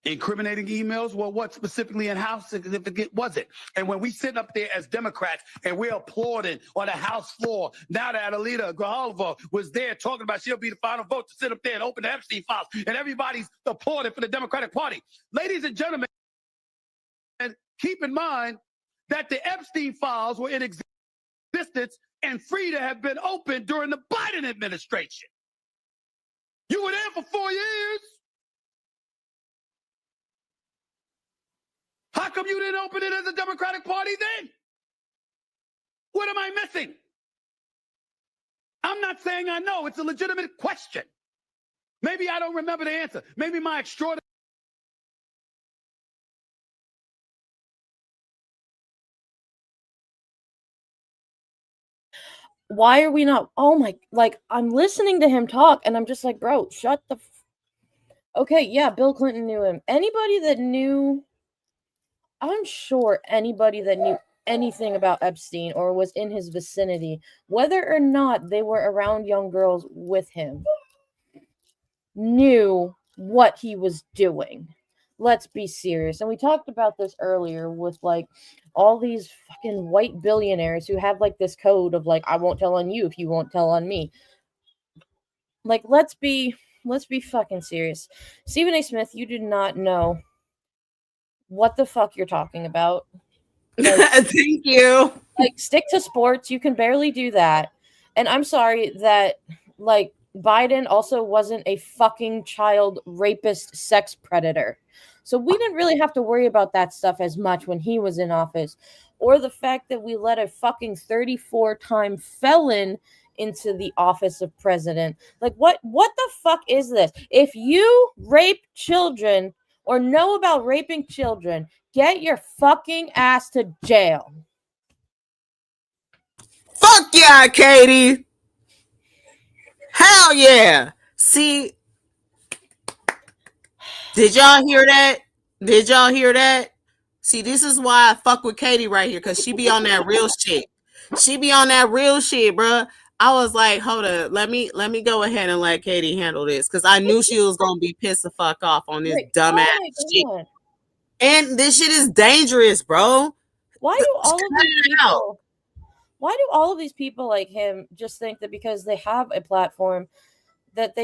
Incriminating emails, well, what specifically and how significant was it? And when we sit up there as Democrats and we're applauding on the House floor, now that Alita Grijalva was there talking about she'll be the final vote to sit up there and open the Epstein files, and everybody's applauding for the Democratic Party. Ladies and gentlemen, keep in mind that the Epstein files were in existence and free to have been opened during the Biden administration. You were there for 4 years. How come you didn't open it as a Democratic Party then? What am I missing? I'm not saying I know. It's a legitimate question. Maybe I don't remember the answer. Maybe my extraordinary... Why are we not? Oh my, like, I'm listening to him talk and I'm just like, bro, shut the okay, yeah, Bill Clinton knew him. Anybody that knew, I'm sure anybody that knew anything about Epstein or was in his vicinity, whether or not they were around young girls with him, knew what he was doing. Let's be serious. And we talked about this earlier with like all these fucking white billionaires who have like this code of like, I won't tell on you if you won't tell on me. Like, let's be fucking serious. Stephen A. Smith, you do not know what the fuck you're talking about. Like, thank you. Like, stick to sports. You can barely do that. And I'm sorry that, like, Biden also wasn't a fucking child rapist sex predator. So we didn't really have to worry about that stuff as much when he was in office. Or the fact that we let a fucking 34-time felon into the office of president. Like, what the fuck is this? If you rape children or know about raping children, get your fucking ass to jail. Fuck yeah, Katie. Hell yeah. See, did y'all hear that? Did y'all hear that? See, this is why I fuck with Katie right here, because she be on that real shit. She be on that real shit, bruh. I was like, hold up, let me go ahead and let Katie handle this, because I knew she was gonna be pissed the fuck off on this dumbass shit. And this shit is dangerous, bro. Why do all of these people like him just think that because they have a platform that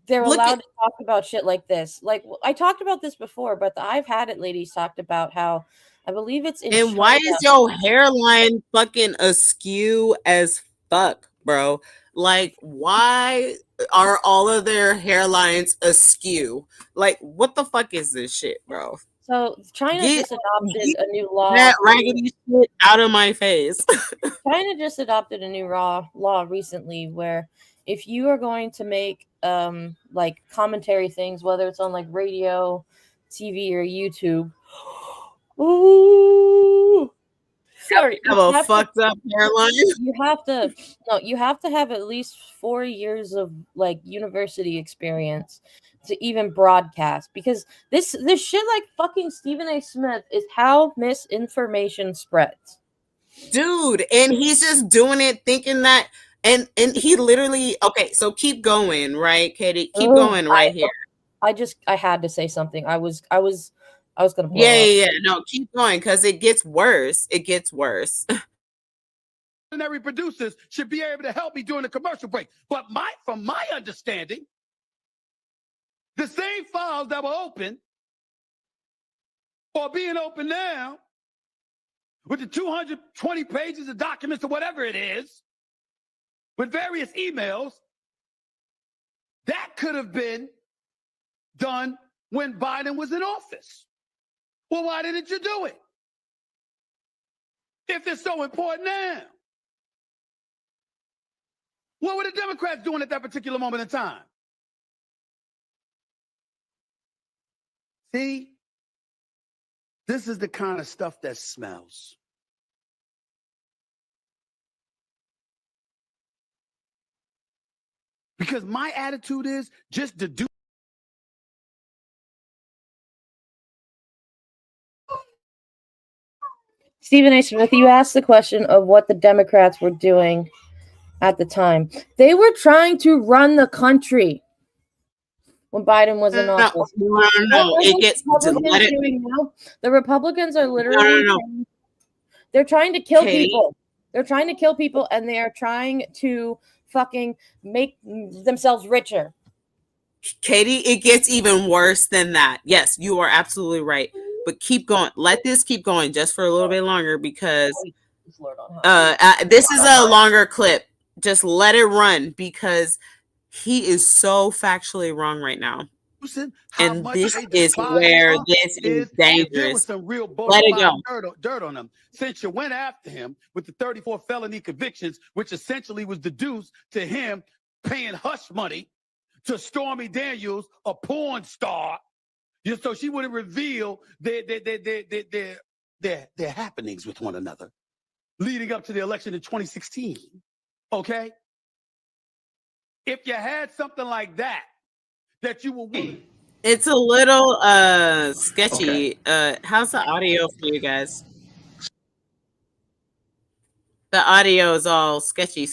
they're allowed to talk about shit like this? Like, I talked about this before, but the I've Had It ladies talked about how I believe it's in And China. why is your hairline fucking askew as fuck, bro? Like, why are all of their hairlines askew? Like, what the fuck is this shit, bro? So China Get, just adopted get a new law. that raggedy shit out of my face. China just adopted a new law recently where if you are going to make like commentary things, whether it's on like radio, TV, or YouTube, ooh, sorry, Have a fucked up hairline. you have to have at least 4 years of like university experience to even broadcast, because this shit like fucking Stephen A. Smith is how misinformation spreads. Dude, and he's just doing it thinking that, and he literally, okay, so keep going, right, Katie? Keep going right here. I had to say something. I was gonna blow Yeah, up. no, keep going, because it gets worse. It gets worse. Ordinary producers should be able to help me during the commercial break. But from my understanding, the same files that were open or being open now with the 220 pages of documents or whatever it is, with various emails, that could have been done when Biden was in office. Well, why didn't you do it? If it's so important now. What were the Democrats doing at that particular moment in time? See, this is the kind of stuff that smells. Because my attitude is just to do. Stephen A. Smith, you asked the question of what the Democrats were doing at the time. They were trying to run the country when Biden was in office. No. It gets to let it. Doing now? The Republicans are literally they're trying to kill people. They're trying to kill people, and they are trying to fucking make themselves richer. Katie, it gets even worse than that. Yes, you are absolutely right. But keep going. Let this keep going just for a little bit longer, because this is a longer clip. Just let it run, because he is so factually wrong right now. And this is where this is dangerous. There was some real let it go. Dirt on him. Since you went after him with the 34 felony convictions, which essentially was deduced to him paying hush money to Stormy Daniels, a porn star, so she wouldn't reveal their happenings with one another leading up to the election in 2016. Okay? If you had something like that you were willing. It's a little sketchy. Okay. How's the audio for you guys? The audio is all sketchy.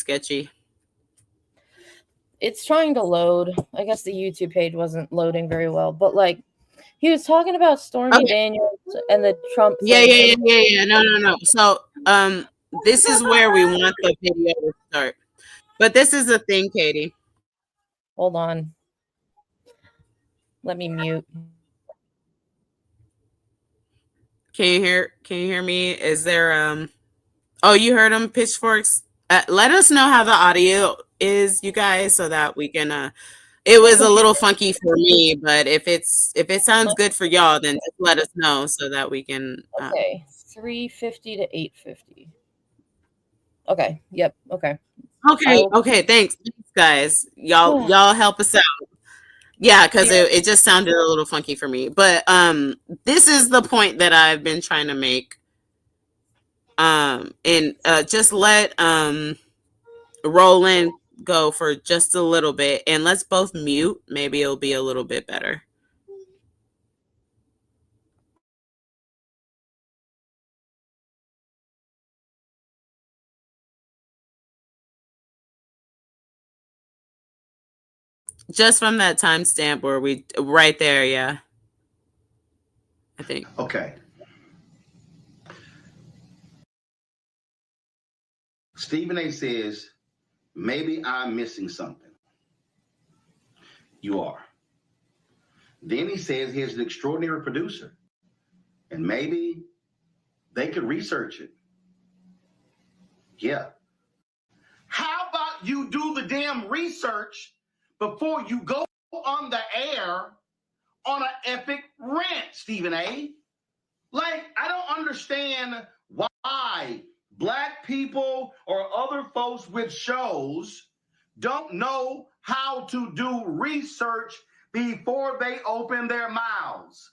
It's trying to load. I guess the YouTube page wasn't loading very well, but like he was talking about Stormy Daniels and the Trump thing. Yeah. No. So this is where we want the video to start. But this is the thing, Katie. Hold on. Let me mute. Can you hear me? Is there oh, you heard him, pitchforks? Let us know how the audio is, you guys, so that we can it was a little funky for me, but if it sounds good for y'all, then just let us know so that we can 350 to 850. Okay. Yep. Okay. Okay, thanks guys. Y'all help us out. Yeah, because it just sounded a little funky for me. But this is the point that I've been trying to make. And just let Roland go for just a little bit, and let's both mute. Maybe it'll be a little bit better. Just from that timestamp where we right there, yeah. I think. Okay. Stephen A. says, maybe I'm missing something. You are. Then he says he's an extraordinary producer. And maybe they could research it. Yeah. How about not you do the damn research before you go on the air on an epic rant, Stephen A. Like, I don't understand why Black people or other folks with shows don't know how to do research before they open their mouths.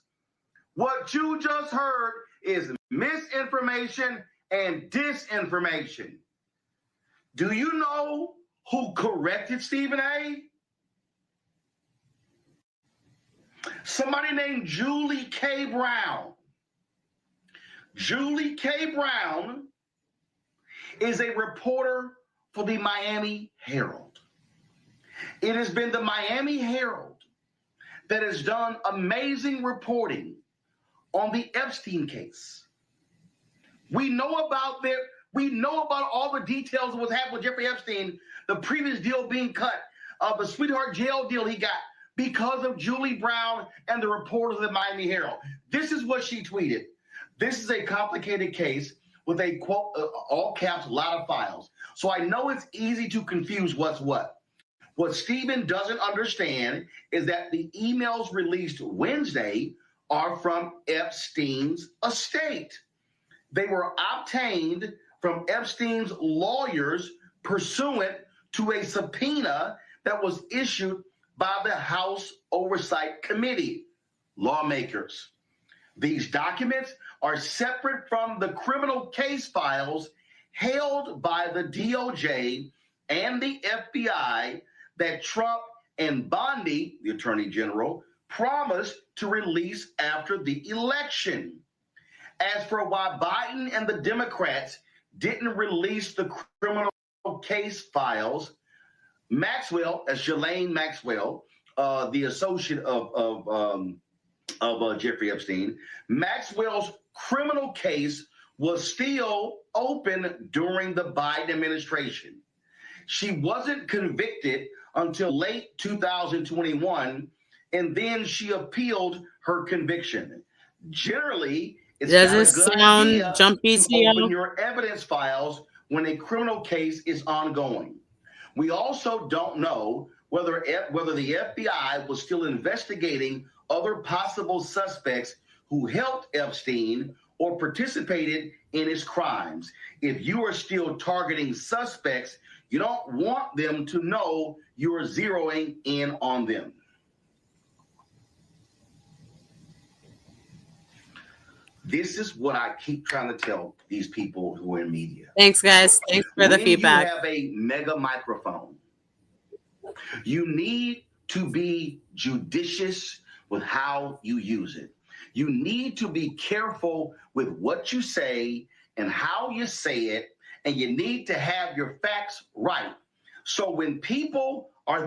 What you just heard is misinformation and disinformation. Do you know who corrected Stephen A? Somebody named Julie K. Brown. Julie K. Brown is a reporter for the Miami Herald. It has been the Miami Herald that has done amazing reporting on the Epstein case. We know about all the details of what's happened with Jeffrey Epstein, the previous deal being cut, the sweetheart jail deal he got because of Julie Brown and the reporters of the Miami Herald. This is what she tweeted. This is a complicated case with a quote, all caps, a lot of files. So I know it's easy to confuse what's what. What Stephen doesn't understand is that the emails released Wednesday are from Epstein's estate. They were obtained from Epstein's lawyers pursuant to a subpoena that was issued by the House Oversight Committee, lawmakers. These documents are separate from the criminal case files held by the DOJ and the FBI that Trump and Bondi, the Attorney General, promised to release after the election. As for why Biden and the Democrats didn't release the criminal case files, Maxwell, as Ghislaine Maxwell, the associate of Jeffrey Epstein, Maxwell's criminal case was still open during the Biden administration. She wasn't convicted until late 2021, and then she appealed her conviction. Generally, it's Does not it a good sound idea jumpy to to you? open your evidence files when a criminal case is ongoing. We also don't know whether the FBI was still investigating other possible suspects who helped Epstein or participated in his crimes. If you are still targeting suspects, you don't want them to know you are zeroing in on them. This is what I keep trying to tell these people who are in media. Thanks, guys. Thanks for the feedback. When you have a mega microphone, you need to be judicious with how you use it. You need to be careful with what you say and how you say it, and you need to have your facts right. So when people are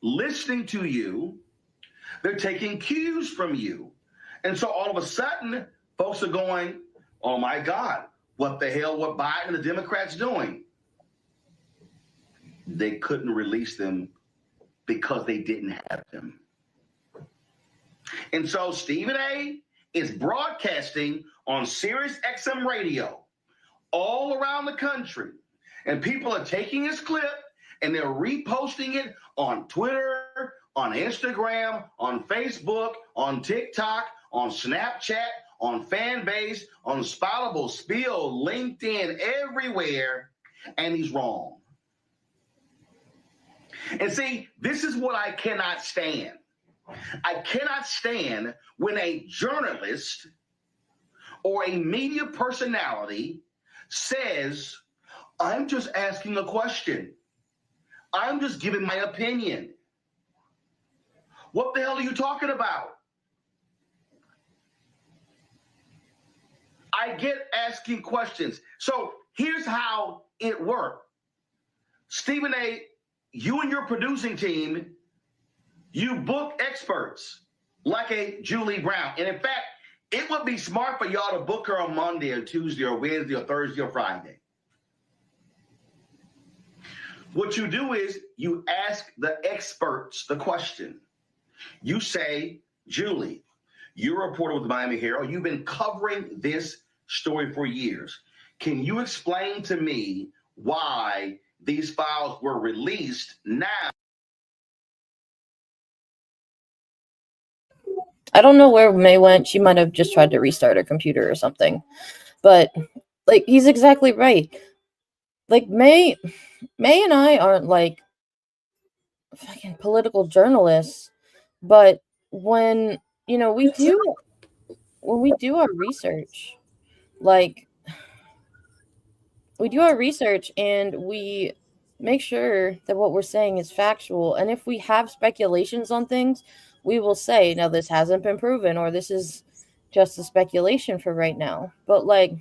listening to you, they're taking cues from you. And so all of a sudden, folks are going, oh my God, what the hell, what Biden and the Democrats doing? They couldn't release them because they didn't have them. And so Stephen A. is broadcasting on Sirius XM radio all around the country. And people are taking his clip and they're reposting it on Twitter, on Instagram, on Facebook, on TikTok, on Snapchat, on Fanbase, on Spoutable, Spill, LinkedIn, everywhere, and he's wrong. And see, this is what I cannot stand. I cannot stand when a journalist or a media personality says, I'm just asking a question. I'm just giving my opinion. What the hell are you talking about? I get asking questions. So here's how it worked. Stephen A., you and your producing team, you book experts like a Julie Brown. And in fact, it would be smart for y'all to book her on Monday or Tuesday or Wednesday or Thursday or Friday. What you do is you ask the experts the question. You say, Julie, you're a reporter with the Miami Herald. You've been covering this story for years. Can you explain to me why these files were released now. I don't know where May went. She might have just tried to restart her computer or something. But like he's exactly right. Like May and I aren't like fucking political journalists, but when we do our research, like we do our research and we make sure that what we're saying is factual. And if we have speculations on things, we will say, now this hasn't been proven, or this is just a speculation for right now. But like,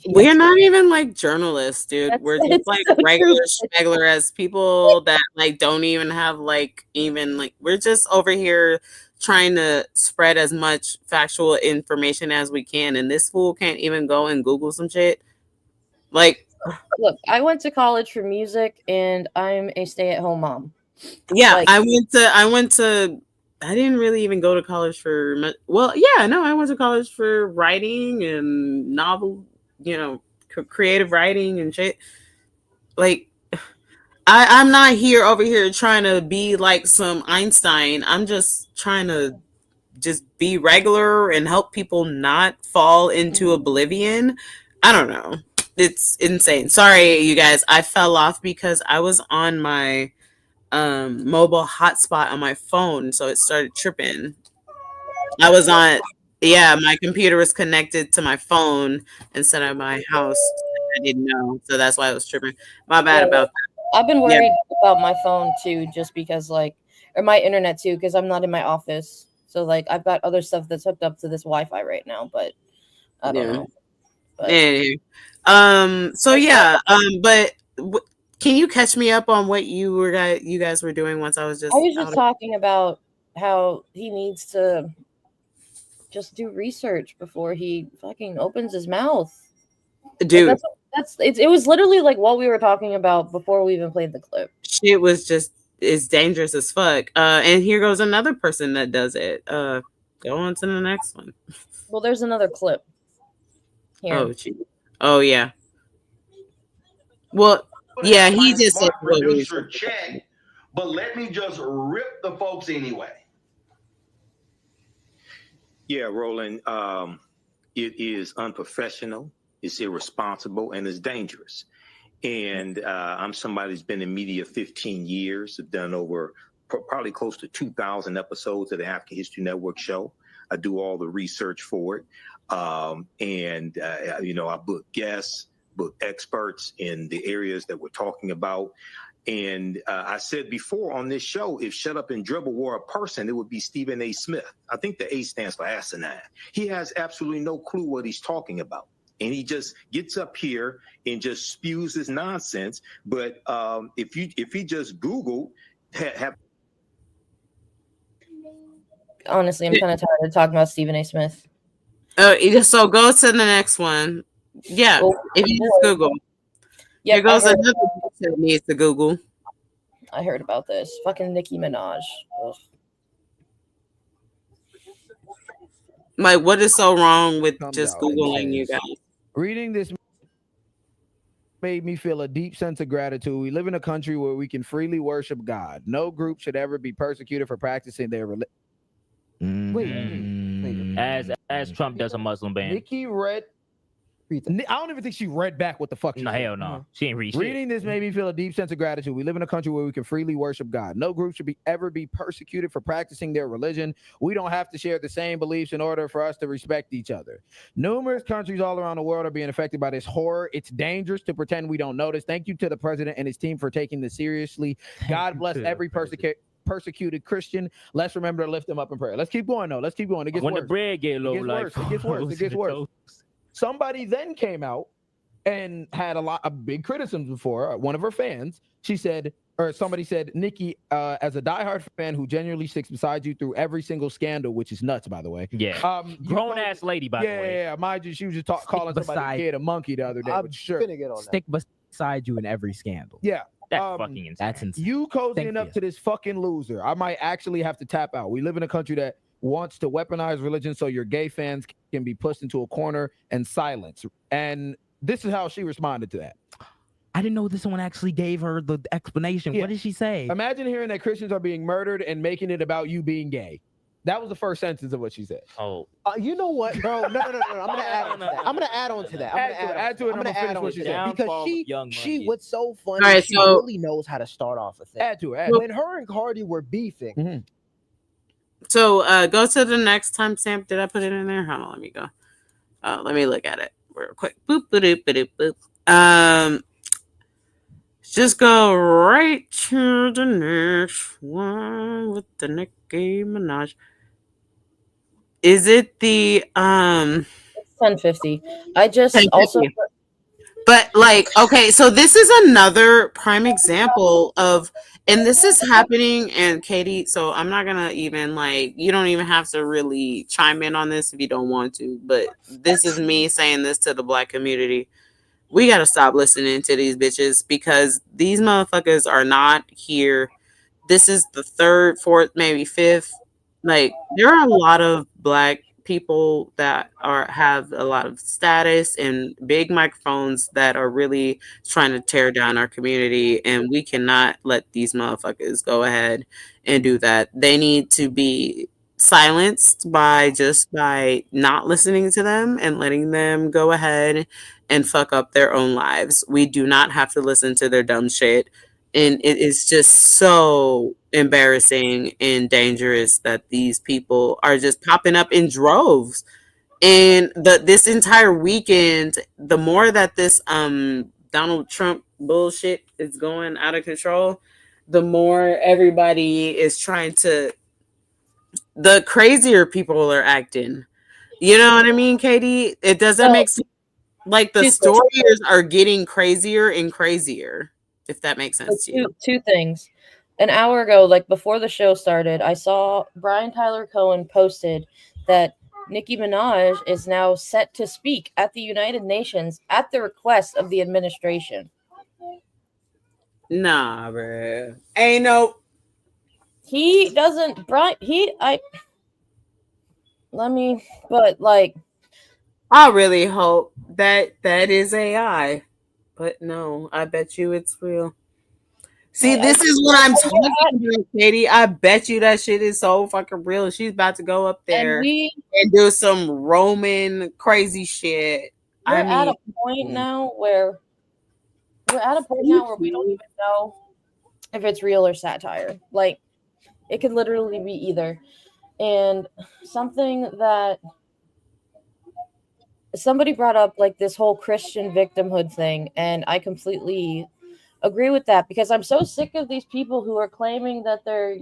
we're not even like journalists, dude. We're just like so regular schmegular as people that like don't even have like even like we're just over here trying to spread as much factual information as we can, and this fool can't even go and Google some shit. Like, look, I went to college for music, and I'm a stay-at-home mom. yeah, Like, I went to. I didn't really even go to college for. Well, yeah, no, I went to college for writing and novel, creative writing and shit. Like, I'm not over here trying to be like some Einstein. I'm just trying to just be regular and help people not fall into oblivion. I don't know. It's insane. Sorry, you guys. I fell off because I was on my mobile hotspot on my phone, so it started tripping. I was on, yeah, my computer was connected to my phone instead of my house. I didn't know, so that's why I was tripping. My bad about that. I've been worried about my phone too, just because or my internet too, because I'm not in my office. So like I've got other stuff that's hooked up to this Wi-Fi right now, but I don't know. But, anyway, so yeah, but can you catch me up on what you guys were doing once I was just? I was just talking about how he needs to just do research before he fucking opens his mouth. Dude, it was literally like what we were talking about before we even played the clip. Shit was just it's dangerous as fuck. And here goes another person that does it. Go on to the next one. Well, there's another clip here. Oh, gee. Oh yeah. Well, yeah, he just said producer check, but let me just rip the folks anyway. Yeah, Roland, it is unprofessional, it's irresponsible, and it's dangerous. And I'm somebody who's been in media 15 years, have done over probably close to 2,000 episodes of the African History Network show. I do all the research for it. I book guests, book experts in the areas that we're talking about. And I said before on this show, if Shut Up and Dribble were a person, it would be Stephen A. Smith. I think the A stands for asinine. He has absolutely no clue what he's talking about. And he just gets up here and just spews his nonsense. But if he just Googled, honestly, I'm kind of tired of talking about Stephen A. Smith. So go to the next one. Yeah, if you just Google. Yep, here goes another that needs to Google. I heard about this. Fucking Nicki Minaj. Ugh. Like, what is so wrong with just Googling you guys? Reading this made me feel a deep sense of gratitude. We live in a country where we can freely worship God. No group should ever be persecuted for practicing their religion. Wait. As Trump does a Muslim ban. Nikki read. I don't even think she read back what the fuck she said. Hell no. She ain't read shit. Reading this made me feel a deep sense of gratitude. We live in a country where we can freely worship God. No group should ever be persecuted for practicing their religion. We don't have to share the same beliefs in order for us to respect each other. Numerous countries all around the world are being affected by this horror. It's dangerous to pretend we don't notice. Thank you to the president and his team for taking this seriously. God bless every persecuted Christian. Let's remember to lift them up in prayer. Let's keep going though. Let's keep going. It gets when worse. The bread get low, it gets worse. Somebody then came out and had a big criticism before one of her fans. She said, or somebody said, Nikki, as a diehard fan who genuinely sticks beside you through every single scandal, which is nuts, by the way. Yeah. Grown ass lady, by the way. Yeah. Mind you, she was just calling somebody a kid a monkey the other day. I'm sure. Stick beside you in every scandal. Yeah. That's fucking insane. That's insane. You cozying up to this fucking loser. I might actually have to tap out. We live in a country that wants to weaponize religion so your gay fans can be pushed into a corner and silenced. And This is how she responded to that. I didn't know this one actually gave her the explanation. Yeah. What did she say? Imagine hearing that Christians are being murdered and making it about you being gay. That was the first sentence of what she said. Oh, You know what, bro? No. I'm gonna add on to that. I'm gonna add on to that. Add to it. I'm gonna finish what she said. Because she what's so funny. All right, she so- really knows how to start off a thing. Add to it. When her and Cardi were beefing, So go to the next timestamp. Did I put it in there? Hold on, let me go. Let me look at it real quick. Boop, boop, boop, boop, boop. Just go right to the next one with the Nicki Minaj. Is it the 1050? I just 1050. also But like, okay, so this is another prime example of, and this is happening, and Katie, so I'm not gonna even like, you don't even have to really chime in on this if you don't want to, but this is me saying this to the Black community. We gotta stop listening to these bitches because these motherfuckers are not here. This is the third, fourth, maybe fifth. Like, there are a lot of Black people that have a lot of status and big microphones that are really trying to tear down our community, and we cannot let these motherfuckers go ahead and do that. They need to be silenced by not listening to them and letting them go ahead and fuck up their own lives. We do not have to listen to their dumb shit. And it is just so embarrassing and dangerous that these people are just popping up in droves. And this entire weekend, the more that this Donald Trump bullshit is going out of control, the more everybody is trying to, the crazier people are acting. You know what I mean, Katie? It doesn't make sense. Like, the stories are getting crazier and crazier, if that makes sense to you. Two things. An hour ago, like before the show started, I saw Brian Tyler Cohen posted that Nicki Minaj is now set to speak at the United Nations at the request of the administration. Nah, bruh. Ain't no. He doesn't. Brian. But like, I really hope that is AI, but no, I bet you it's real. See, this is what I'm talking about, Katie. I bet you that shit is so fucking real. She's about to go up there and do some Roman crazy shit. We're at a point now where we don't even know if it's real or satire. Like, it could literally be either. And something that somebody brought up, like this whole Christian victimhood thing, and I completely agree with that, because I'm so sick of these people who are claiming that they're,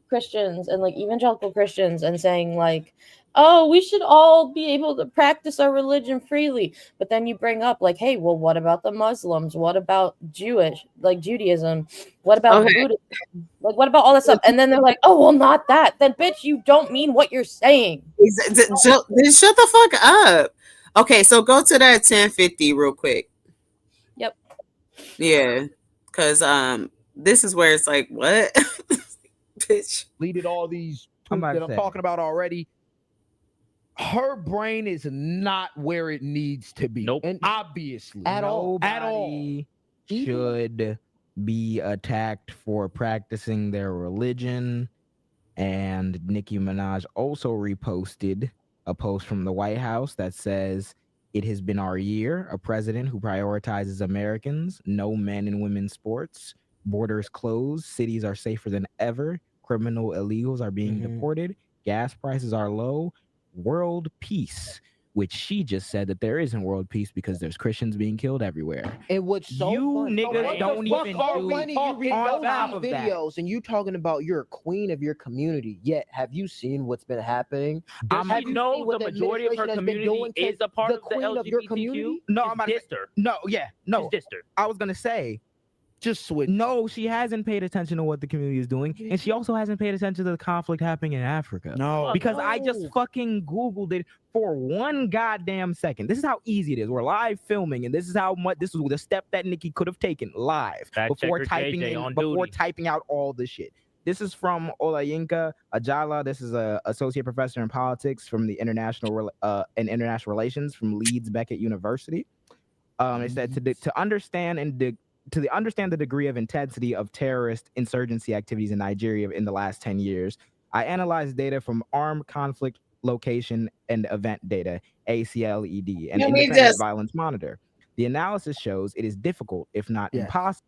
Christians and like evangelical Christians and saying like, oh, we should all be able to practice our religion freely. But then you bring up like, hey, well, what about the Muslims? What about Judaism? What about Buddhism? Like, what about all this stuff? And then they're like, oh, well, not that. Then, bitch, you don't mean what you're saying. Shut the fuck up. Okay, so go to that 1050 real quick. Yep. Yeah, because this is where it's like, what? Bitch. Deleted all these tweets that I'm talking about already. Her brain is not where it needs to be. Nope. And obviously. Nobody should be attacked for practicing their religion. And Nicki Minaj also reposted a post from the White House that says, "It has been our year, a president who prioritizes Americans, no men and women's sports, borders closed, cities are safer than ever, criminal illegals are being deported, gas prices are low, world peace," which she just said that there isn't world peace because there's Christians being killed everywhere. And what's so You funny, niggas don't even do on top of these that. videos, and you talking about you're a queen of your community. Yet, have you seen what's been happening? The majority of her community is a part of the LGBTQ. No, I'm not. Dissed her. No. It's dissed her. I was gonna say, just switch. No, she hasn't paid attention to what the community is doing, and she also hasn't paid attention to the conflict happening in Africa. No, because I just fucking Googled it for one goddamn second. This is how easy it is. We're live filming, and this is how much. This was the step that Nicki could have taken live Fact before checker typing JJ on before duty. typing out all this shit. This is from Olayinka Ajala. This is a associate professor in politics from the international relations from Leeds Beckett University. It said to understand the degree of intensity of terrorist insurgency activities in Nigeria in the last 10 years, I analyzed data from Armed Conflict Location and Event Data, ACLED, and Independent Violence Monitor. The analysis shows it is difficult, if not impossible.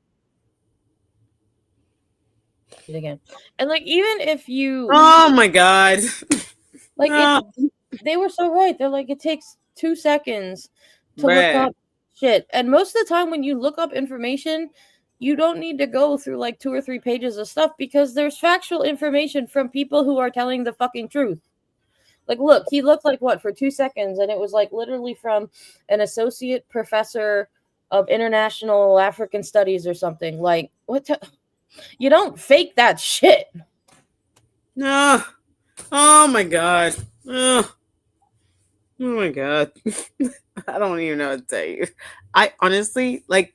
Again, and like even if you, oh my god, like they were so right. They're like, it takes 2 seconds to look up shit, and most of the time when you look up information, you don't need to go through like 2 or 3 pages of stuff because there's factual information from people who are telling the fucking truth. Like, look, he looked like what for 2 seconds, and it was like literally from an associate professor of international African studies or something. Like, you don't fake that shit. No. Oh my god. Oh my god. I don't even know what to tell you. I honestly, like,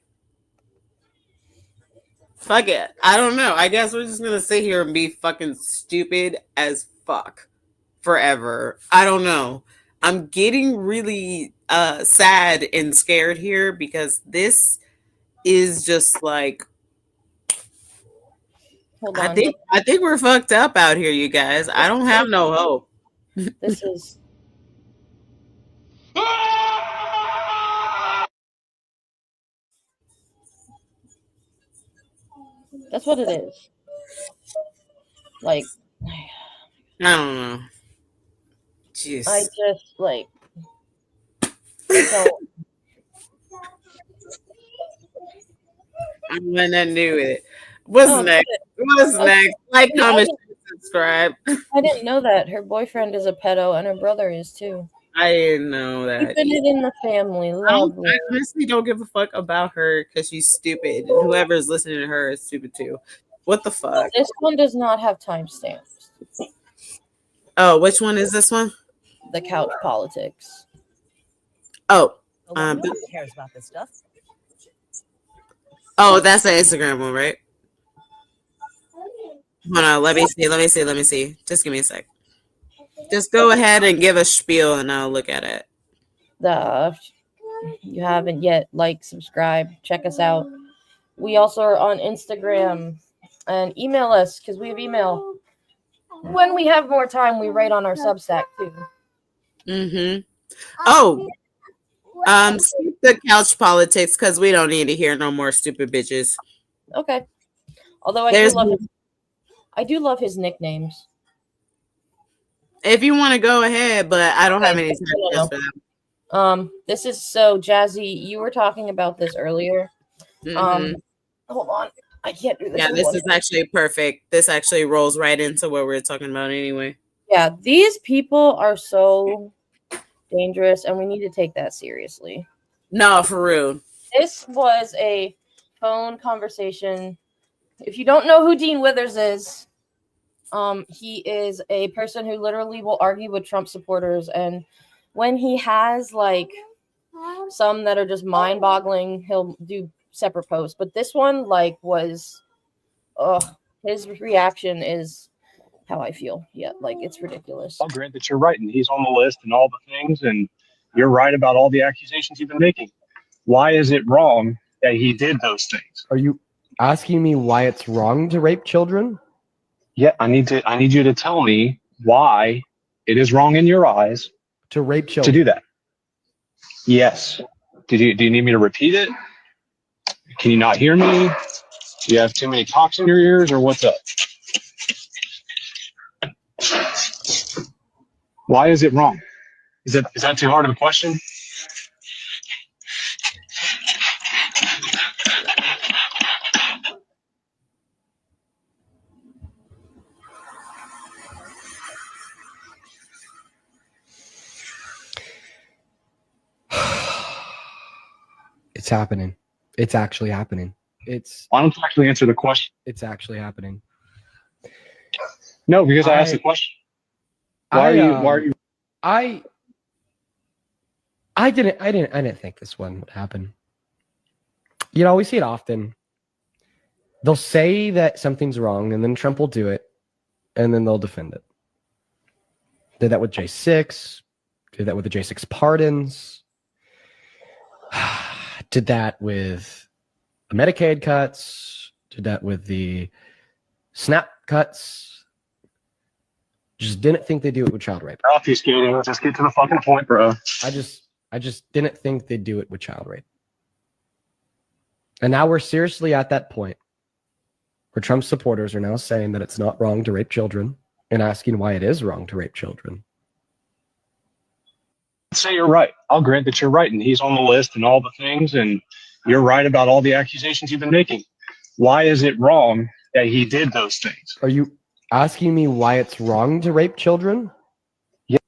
fuck it. I don't know. I guess we're just gonna sit here and be fucking stupid as fuck forever. I don't know. I'm getting really sad and scared here because this is just like, hold on. I think we're fucked up out here, you guys. I don't have no hope. This is that's what it is. Like, I don't know. Jeez. I just like don't. I'm gonna do it. What's next? What's next? Like, comment, subscribe. I didn't know that her boyfriend is a pedo and her brother is too. I didn't know that. Keeping it in the family. Lovely. I honestly don't give a fuck about her because she's stupid. And whoever is listening to her is stupid too. What the fuck? This one does not have timestamps. Oh, which one is this one? The couch politics. Oh, Nobody cares about this stuff. Oh, that's the Instagram one, right? Hold on, let me see. Just give me a sec. Just go ahead and give a spiel and I'll look at it. You haven't yet, like, subscribe, check us out. We also are on Instagram, and email us because we have email. When we have more time, we write on our Substack too. Mm-hmm. Oh, skip the couch politics because we don't need to hear no more stupid bitches. Okay. Although I do love his nicknames. If you want to go ahead, but I don't have any time for them. This is so Jazzy. You were talking about this earlier. Mm-hmm. Hold on, I can't do this. Yeah, this is actually perfect. This actually rolls right into what we're talking about anyway. Yeah, these people are so dangerous, and we need to take that seriously. No, for real. This was a phone conversation. If you don't know who Dean Withers is, he is a person who literally will argue with Trump supporters, and when he has like some that are just mind-boggling, he'll do separate posts. But this one, like, was, his reaction is how I feel. Yeah, like, it's ridiculous. I'll grant that you're right, and he's on the list and all the things, and you're right about all the accusations you've been making. Why is it wrong that he did those things? Are you asking me why it's wrong to rape children? Yeah, I need you to tell me why it is wrong in your eyes to rape children. To do that. Yes. Do you need me to repeat it? Can you not hear me? Do you have too many cocks in your ears, or what's up? Why is it wrong? Is that too hard of a question? It's happening. It's actually happening. Why don't you actually answer the question? It's actually happening. No, because I asked the question. Why are you? I didn't think this one would happen. You know, we see it often. They'll say that something's wrong, and then Trump will do it, and then they'll defend it. Did that with J6. Did that with the J6 pardons. Did that with the Medicaid cuts. Did that with the SNAP cuts. Just didn't think they'd do it with child rape. Obfuscating. Let's just get to the fucking point, bro. I just didn't think they'd do it with child rape. And now we're seriously at that point where Trump's supporters are now saying that it's not wrong to rape children and asking why it is wrong to rape children. Say you're right. I'll grant that you're right, and he's on the list and all the things, and you're right about all the accusations you've been making. Why is it wrong that he did those things? Are you asking me why it's wrong to rape children? Yeah.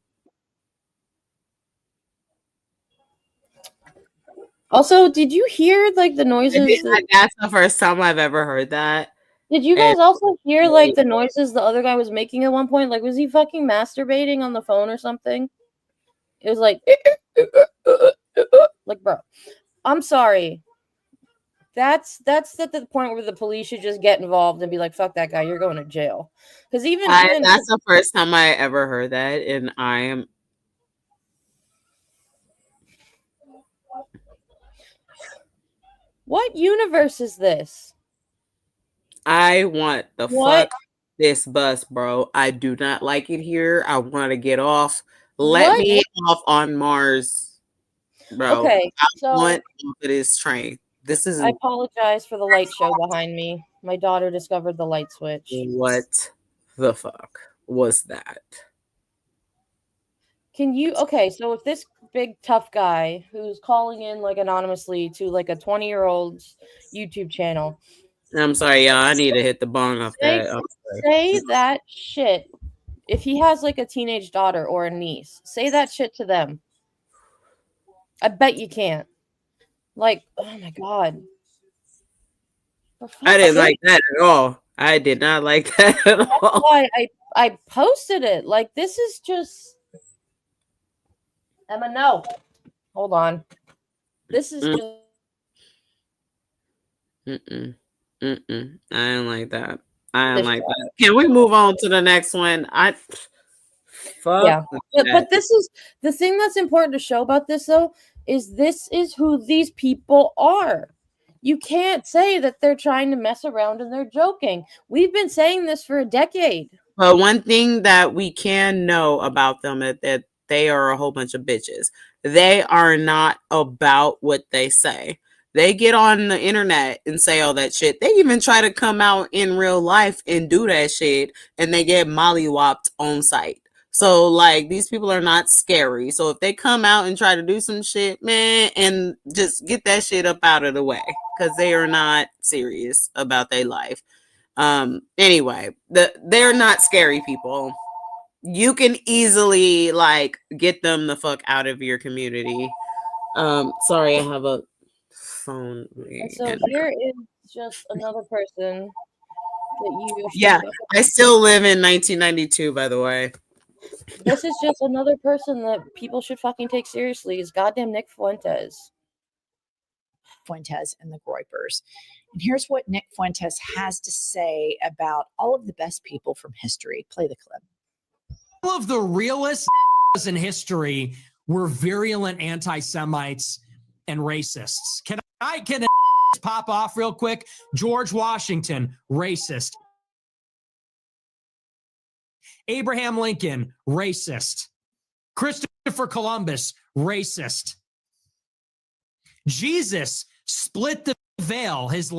Also, did you hear like the noises? That's the first time I've ever heard that. Did you guys also hear like the noises the other guy was making at one point? Like, was he fucking masturbating on the phone or something? It was like, like, bro, I'm sorry. That's at the point where the police should just get involved and be like, "Fuck that guy, you're going to jail." Because even that's the first time I ever heard that, and I am. What universe is this? I want the fuck this bus, bro. I do not like it here. I want to get off. Let me off on Mars, bro. Okay, I want off of this train. This is. I apologize for the light show behind me. My daughter discovered the light switch. What the fuck was that? Can you? Okay, so if this big tough guy who's calling in like anonymously to like a 20-year-old's YouTube channel. I'm sorry, y'all. I need to hit the bong off that. Say that shit. If he has like a teenage daughter or a niece, say that shit to them. I bet you can't. Like, oh my god. I didn't like that at all. I did not like that at all. That's why I posted it. Like, this is just Emma, no. Hold on. This is just I don't like that. I don't like that. Can we move on to the next one? Fuck. Yeah. But this is the thing that's important to show about this though, is this is who these people are. You can't say that they're trying to mess around and they're joking. We've been saying this for a decade. But one thing that we can know about them is that they are a whole bunch of bitches. They are not about what they say. They get on the internet and say all that shit. They even try to come out in real life and do that shit, and they get mollywopped on site. So, like, these people are not scary. So if they come out and try to do some shit, man, and just get that shit up out of the way, because they are not serious about their life. Anyway, they're not scary people. You can easily like get them the fuck out of your community. Sorry, I have a phone. So here is just another person that you. Yeah, I still live in 1992, by the way. This is just another person that people should fucking take seriously. Is goddamn Nick Fuentes. Fuentes and the Groypers. And here's what Nick Fuentes has to say about all of the best people from history. Play the clip. All of the realest in history were virulent anti-Semites and racists. Can I pop off real quick? George Washington, racist. Abraham Lincoln, racist. Christopher Columbus, racist. Jesus split the veil. His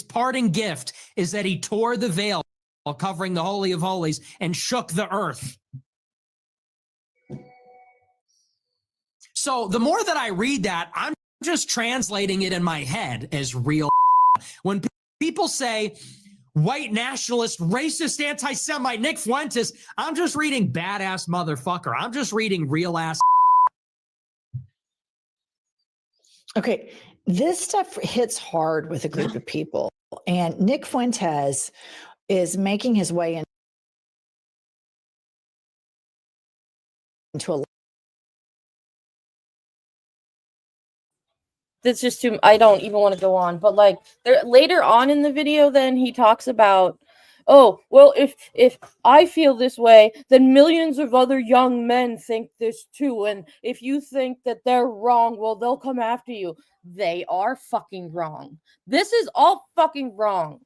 parting gift is that he tore the veil while covering the Holy of Holies and shook the earth. So the more that I read that, I'm just translating it in my head as real. When people say white nationalist, racist, anti-Semite, Nick Fuentes, I'm just reading badass motherfucker. I'm just reading real ass. Okay, this stuff hits hard with a group of people, and Nick Fuentes is making his way into a that's just too. I don't even want to go on. But like there later on in the video, then he talks about, oh well, if I feel this way, then millions of other young men think this too. And if you think that they're wrong, well, they'll come after you. They are fucking wrong. This is all fucking wrong.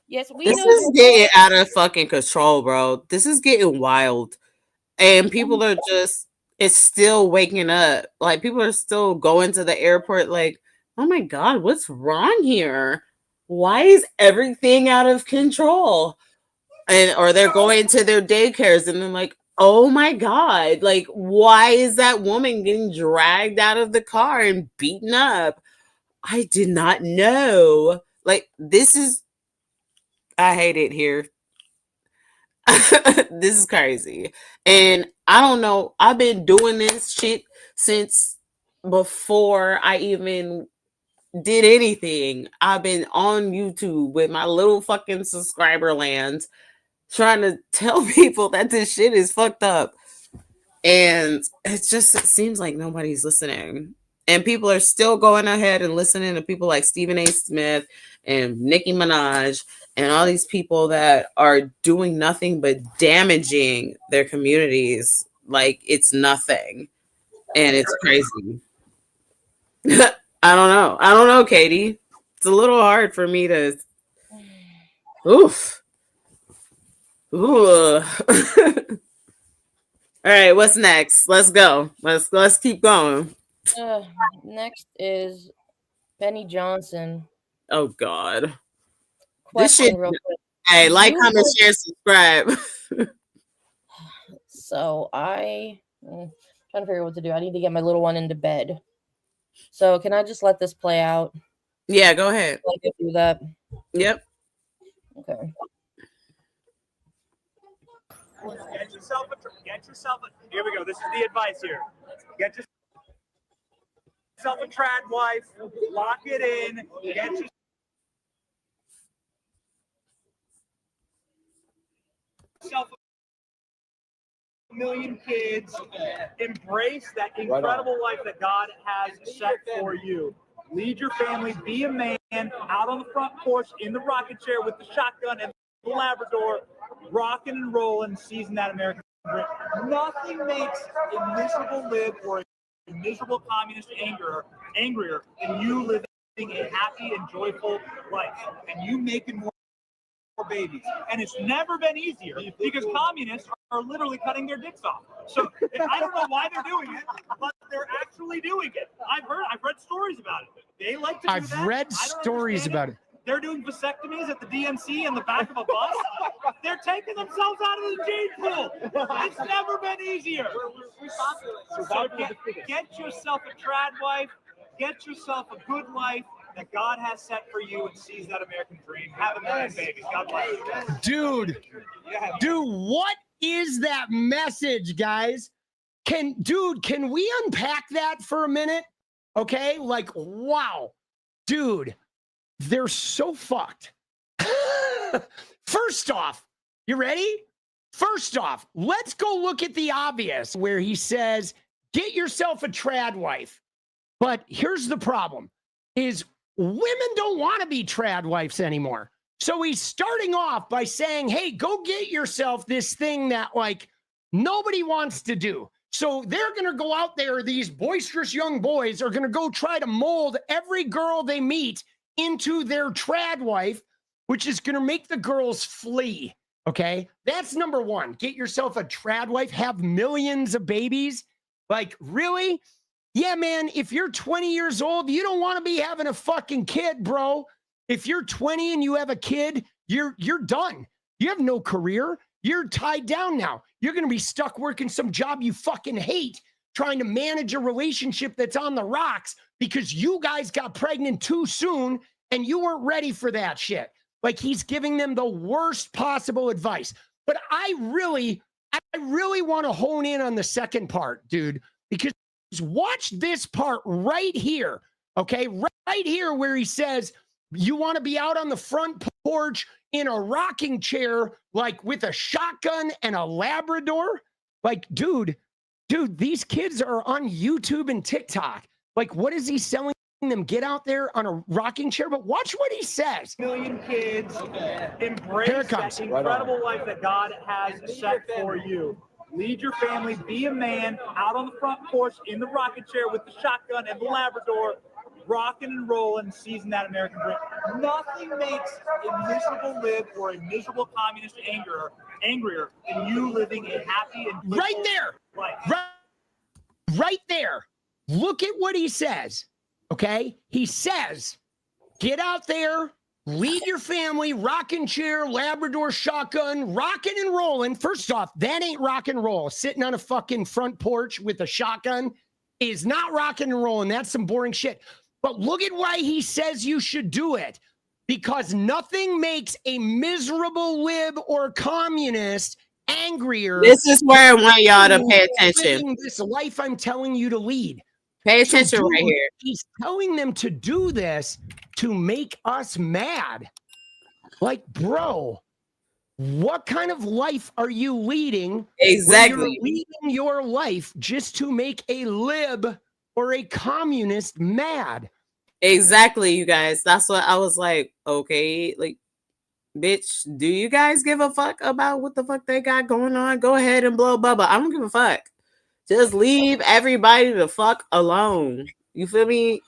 Yes, we This know is getting out of fucking control, bro. This is getting wild. And people are just, it's still waking up. Like, people are still going to the airport, like, oh my God, what's wrong here? Why is everything out of control? And, or they're going to their daycares and they're like, oh my God, like, why is that woman getting dragged out of the car and beaten up? I did not know. Like, this is, I hate it here. This is crazy. And I don't know, I've been doing this shit since before I even did anything. I've been on YouTube with my little fucking subscriber lands trying to tell people that this shit is fucked up. And it seems like nobody's listening. And people are still going ahead and listening to people like Stephen A. Smith and Nicki Minaj and all these people that are doing nothing but damaging their communities like it's nothing. And it's crazy. I don't know, Katie. It's a little hard for me to. Oof. Ooh. All right, what's next? Let's go. Let's keep going. Next is Benny Johnson. Oh God. Question This shit. real quick. Hey, like, You comment, were- share, subscribe. So trying to figure out what to do. I need to get my little one into bed. So can I just let this play out? Yeah, go ahead. I can do that. Yep. Okay. Get yourself here we go. This is the advice here. Get yourself a trad wife, lock it in, get yourself a million kids, embrace that incredible life that God has set for you. Lead your family, be a man out on the front porch in the rocking chair with the shotgun and the Labrador, rocking and rolling, seizing that American dream. Nothing makes a miserable live or a miserable communist angrier than you living a happy and joyful life and you making more babies. And it's never been easier because communists are literally cutting their dicks off. So I don't know why they're doing it, but they're actually doing it. I've read stories about it. They like to do that. I've read stories about it. They're doing vasectomies at the DNC in the back of a bus. They're taking themselves out of the gene pool. It's never been easier. So get yourself a trad wife. Get yourself a good life that God has set for you and seize that American dream. Have a million babies. God bless you. Dude, what is that message, guys? Can we unpack that for a minute? Okay, like, wow, dude, they're so fucked. First off, you ready? First off, let's go look at the obvious where he says, get yourself a trad wife. But here's the problem is women don't want to be trad wives anymore. So he's starting off by saying, hey, go get yourself this thing that like nobody wants to do. So they're going to go out there. These boisterous young boys are going to go try to mold every girl they meet into their trad wife, which is going to make the girls flee. Okay. That's number one. Get yourself a trad wife, have millions of babies. Like, really? Yeah, man, if you're 20 years old, you don't want to be having a fucking kid, bro. If you're 20 and you have a kid, you're done. You have no career. You're tied down now. You're going to be stuck working some job you fucking hate, trying to manage a relationship that's on the rocks because you guys got pregnant too soon and you weren't ready for that shit. Like, he's giving them the worst possible advice. But I really want to hone in on the second part, dude, because watch this part right here, okay? Right here where he says, you want to be out on the front porch in a rocking chair, like with a shotgun and a Labrador? Like, dude, these kids are on YouTube and TikTok. Like, what is he selling them get out there on a rocking chair, but watch what he says. Million kids embrace that incredible life that God has set for you. Lead your family, be a man out on the front porch in the rocking chair with the shotgun and the Labrador, rocking and rolling, seizing that American dream. Nothing makes a miserable lib or a miserable communist angrier than you living a happy and right there, life. Right there. Look at what he says. Okay, he says, get out there. Lead your family, rocking chair, Labrador shotgun, rocking and rolling. First off, that ain't rock and roll. Sitting on a fucking front porch with a shotgun is not rocking and rolling. That's some boring shit. But look at why he says you should do it. Because nothing makes a miserable lib or communist angrier. This is where I want y'all to pay attention. Living this life I'm telling you to lead. Pay attention right here. He's telling them to do this to make us mad. Like, bro, what kind of life are you leading? Exactly. You're leading your life just to make a lib or a communist mad. Exactly, you guys. That's what I was like, okay, like, bitch, do you guys give a fuck about what the fuck they got going on? Go ahead and blow Bubba. I don't give a fuck. Just leave everybody the fuck alone. You feel me?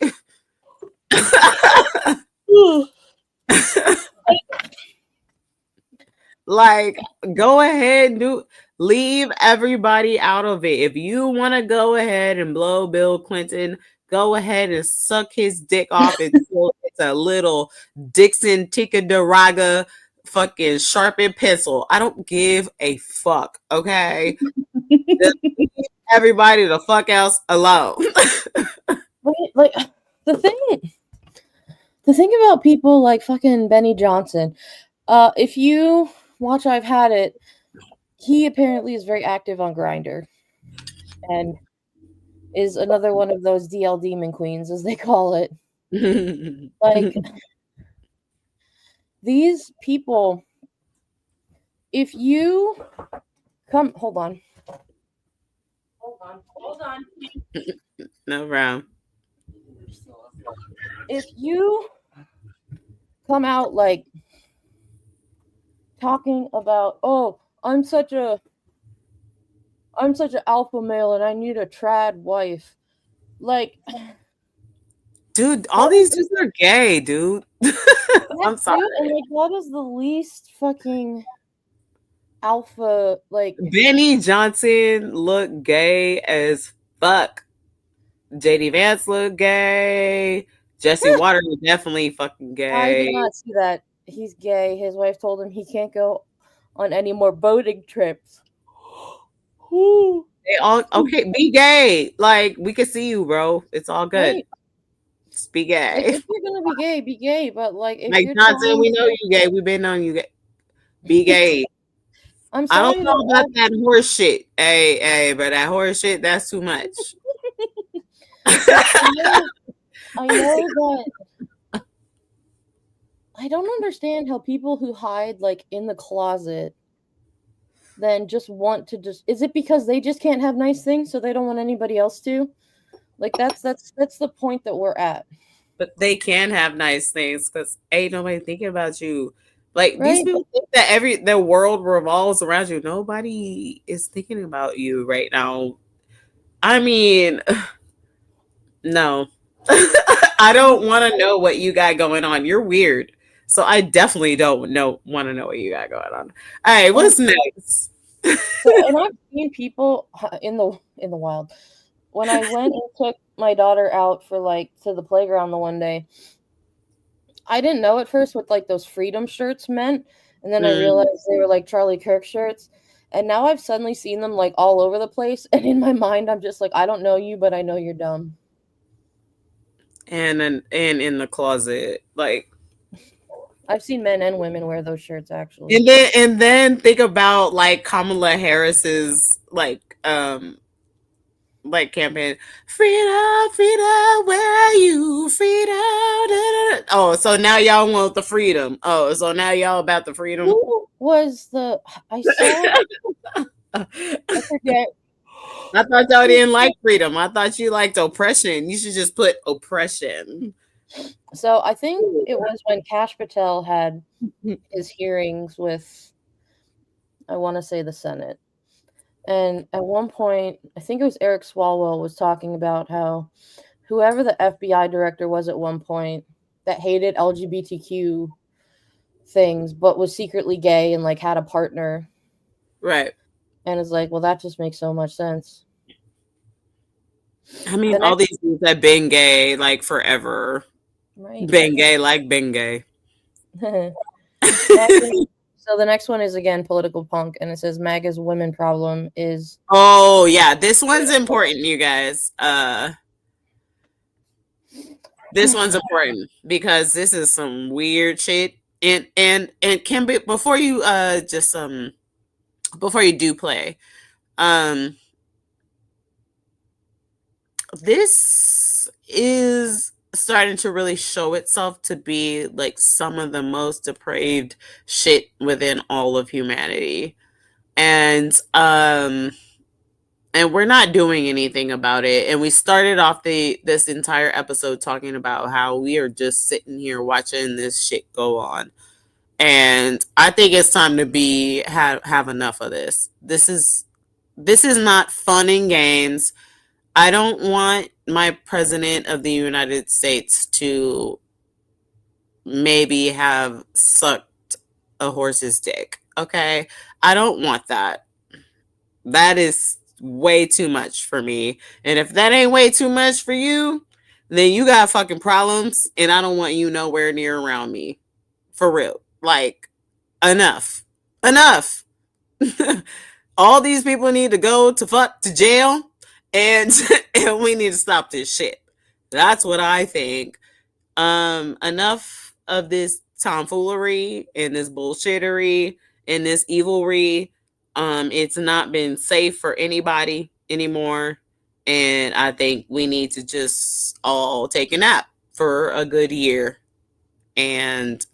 Like, go ahead and leave everybody out of it. If you want to go ahead and blow Bill Clinton, go ahead and suck his dick off until it's a little Dixon Ticonderoga fucking sharpened pencil. I don't give a fuck, okay? Just leave everybody the fuck else alone. Like the thing about people like fucking Benny Johnson, if you watch I've Had It, he apparently is very active on Grindr and is another one of those DL demon queens, as they call it. Like, these people, if you come, hold on. No problem. If you come out like talking about, oh, I'm such an alpha male and I need a trad wife, like, dude, all these dudes are gay, dude. I'm sorry. And like, that is the least fucking alpha, like, Benny Johnson looked gay as fuck. JD Vance looked gay. Jesse Waters was definitely fucking gay. I did not see that. He's gay. His wife told him he can't go on any more boating trips. They all okay. Be gay. Like, we can see you, bro. It's all good. Right. Just be gay. Like, if you're gonna be gay. But like, if Mike you're Johnson, we know you gay. We've been on you gay. Be gay. I'm I sorry don't know about that horse shit. Hey, but that horse shit, that's too much. I know that I don't understand how people who hide like in the closet then just want to is it because they just can't have nice things so they don't want anybody else to? Like, that's the point that we're at. But they can have nice things because ain't nobody thinking about you. Like, Right. these people think that the world revolves around you. Nobody is thinking about you right now. I mean, no. I don't want to know what you got going on. You're weird. So I definitely don't want to know what you got going on. All right, what's next? So, and I've seen people in the wild. When I went and took my daughter out for like to the playground the one day, I didn't know at first what like those freedom shirts meant, and then I realized they were like Charlie Kirk shirts. And now I've suddenly seen them like all over the place, and in my mind I'm just like, I don't know you, but I know you're dumb. And in the closet, like, I've seen men and women wear those shirts actually. and then think about like Kamala Harris's like campaign, freedom, where are you, freedom? Oh, so now y'all want the freedom. Oh, so now y'all about the freedom. Who was I saw I forget I thought y'all didn't like freedom. I thought you liked oppression. You should just put oppression. So I think it was when Kash Patel had his hearings with, I want to say, the Senate. And at one point, I think it was Eric Swalwell was talking about how whoever the FBI director was at one point that hated LGBTQ things, but was secretly gay and like had a partner. Right. And it's like, well, that just makes so much sense. I mean, all these dudes have been gay like forever. Right. Been gay like been gay. So the next one is again political punk, and it says MAGA's women problem is. Oh yeah, this one's important, you guys. This one's important because this is some weird shit. And can be before you before you do play, this is starting to really show itself to be like some of the most depraved shit within all of humanity. And we're not doing anything about it. And we started off this entire episode talking about how we are just sitting here watching this shit go on. And I think it's time to have enough of this. This is not fun and games. I don't want my president of the United States to maybe have sucked a horse's dick. Okay? I don't want that. That is way too much for me. And if that ain't way too much for you, then you got fucking problems and I don't want you nowhere near around me. For real. Like, enough. Enough. All these people need to go to jail and we need to stop this shit. That's what I think. Enough of this tomfoolery and this bullshittery and this evilry. It's not been safe for anybody anymore. And I think we need to just all take a nap for a good year and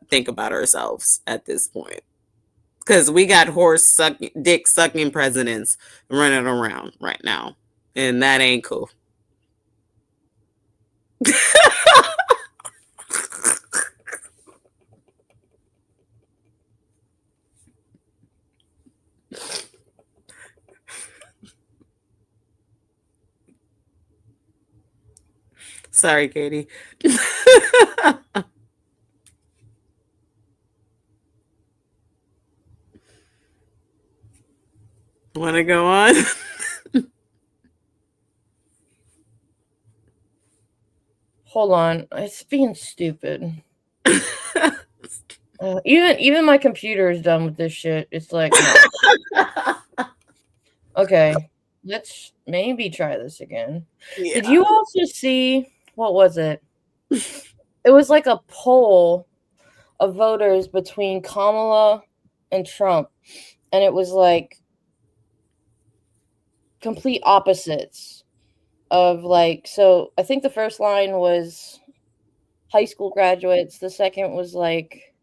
think about ourselves at this point. Because we got dick sucking presidents running around right now. And that ain't cool. Sorry, Katie. Want to go on? Hold on, it's being stupid. Even my computer is done with this shit. It's like, no. Okay, let's maybe try this again. Yeah. Did you also see, what was it? It was like a poll of voters between Kamala and Trump, and it was like complete opposites of like, so I think the first line was high school graduates, the second was like,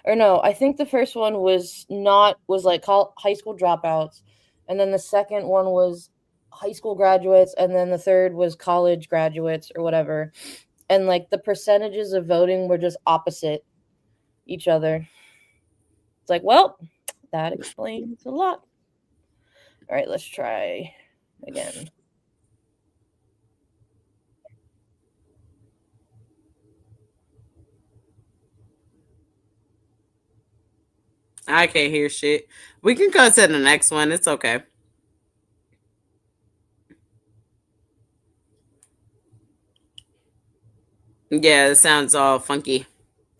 or no, I think the first one was like high school dropouts, and then the second one was high school graduates, and then the third was college graduates or whatever. And like the percentages of voting were just opposite each other. It's like, well, that explains a lot. All right, let's try again. I can't hear shit. We can go to the next one. It's okay. Yeah, it sounds all funky.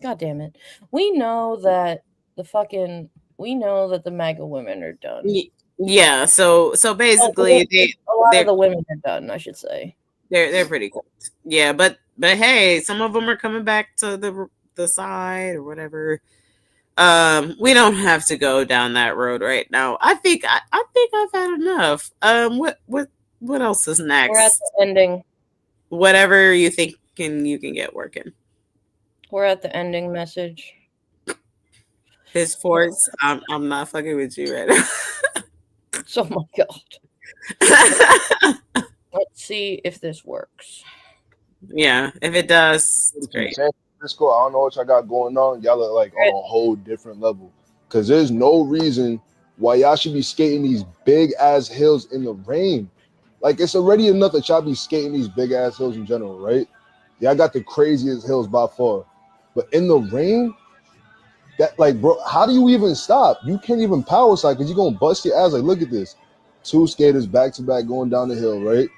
God damn it. We know that the MAGA women are done. Yeah, so basically a lot of the women are done, I should say. They're pretty cool. Yeah, but hey, some of them are coming back to the side or whatever. We don't have to go down that road right now. I think I've had enough. What else is next? We're at the ending. Whatever you think you can get working. We're at the ending message. His force. I'm not fucking with you right now. Oh my god. Let's see if this works. Yeah, if it does, it's great. San Francisco, I don't know what y'all got going on. Y'all are like on a whole different level. Cause there's no reason why y'all should be skating these big ass hills in the rain. Like it's already enough that y'all be skating these big ass hills in general, right? Y'all got the craziest hills by far. But in the rain, that like bro, how do you even stop? You can't even power slide because you're gonna bust your ass. Like, look at this. 2 skaters back to back going down the hill, right?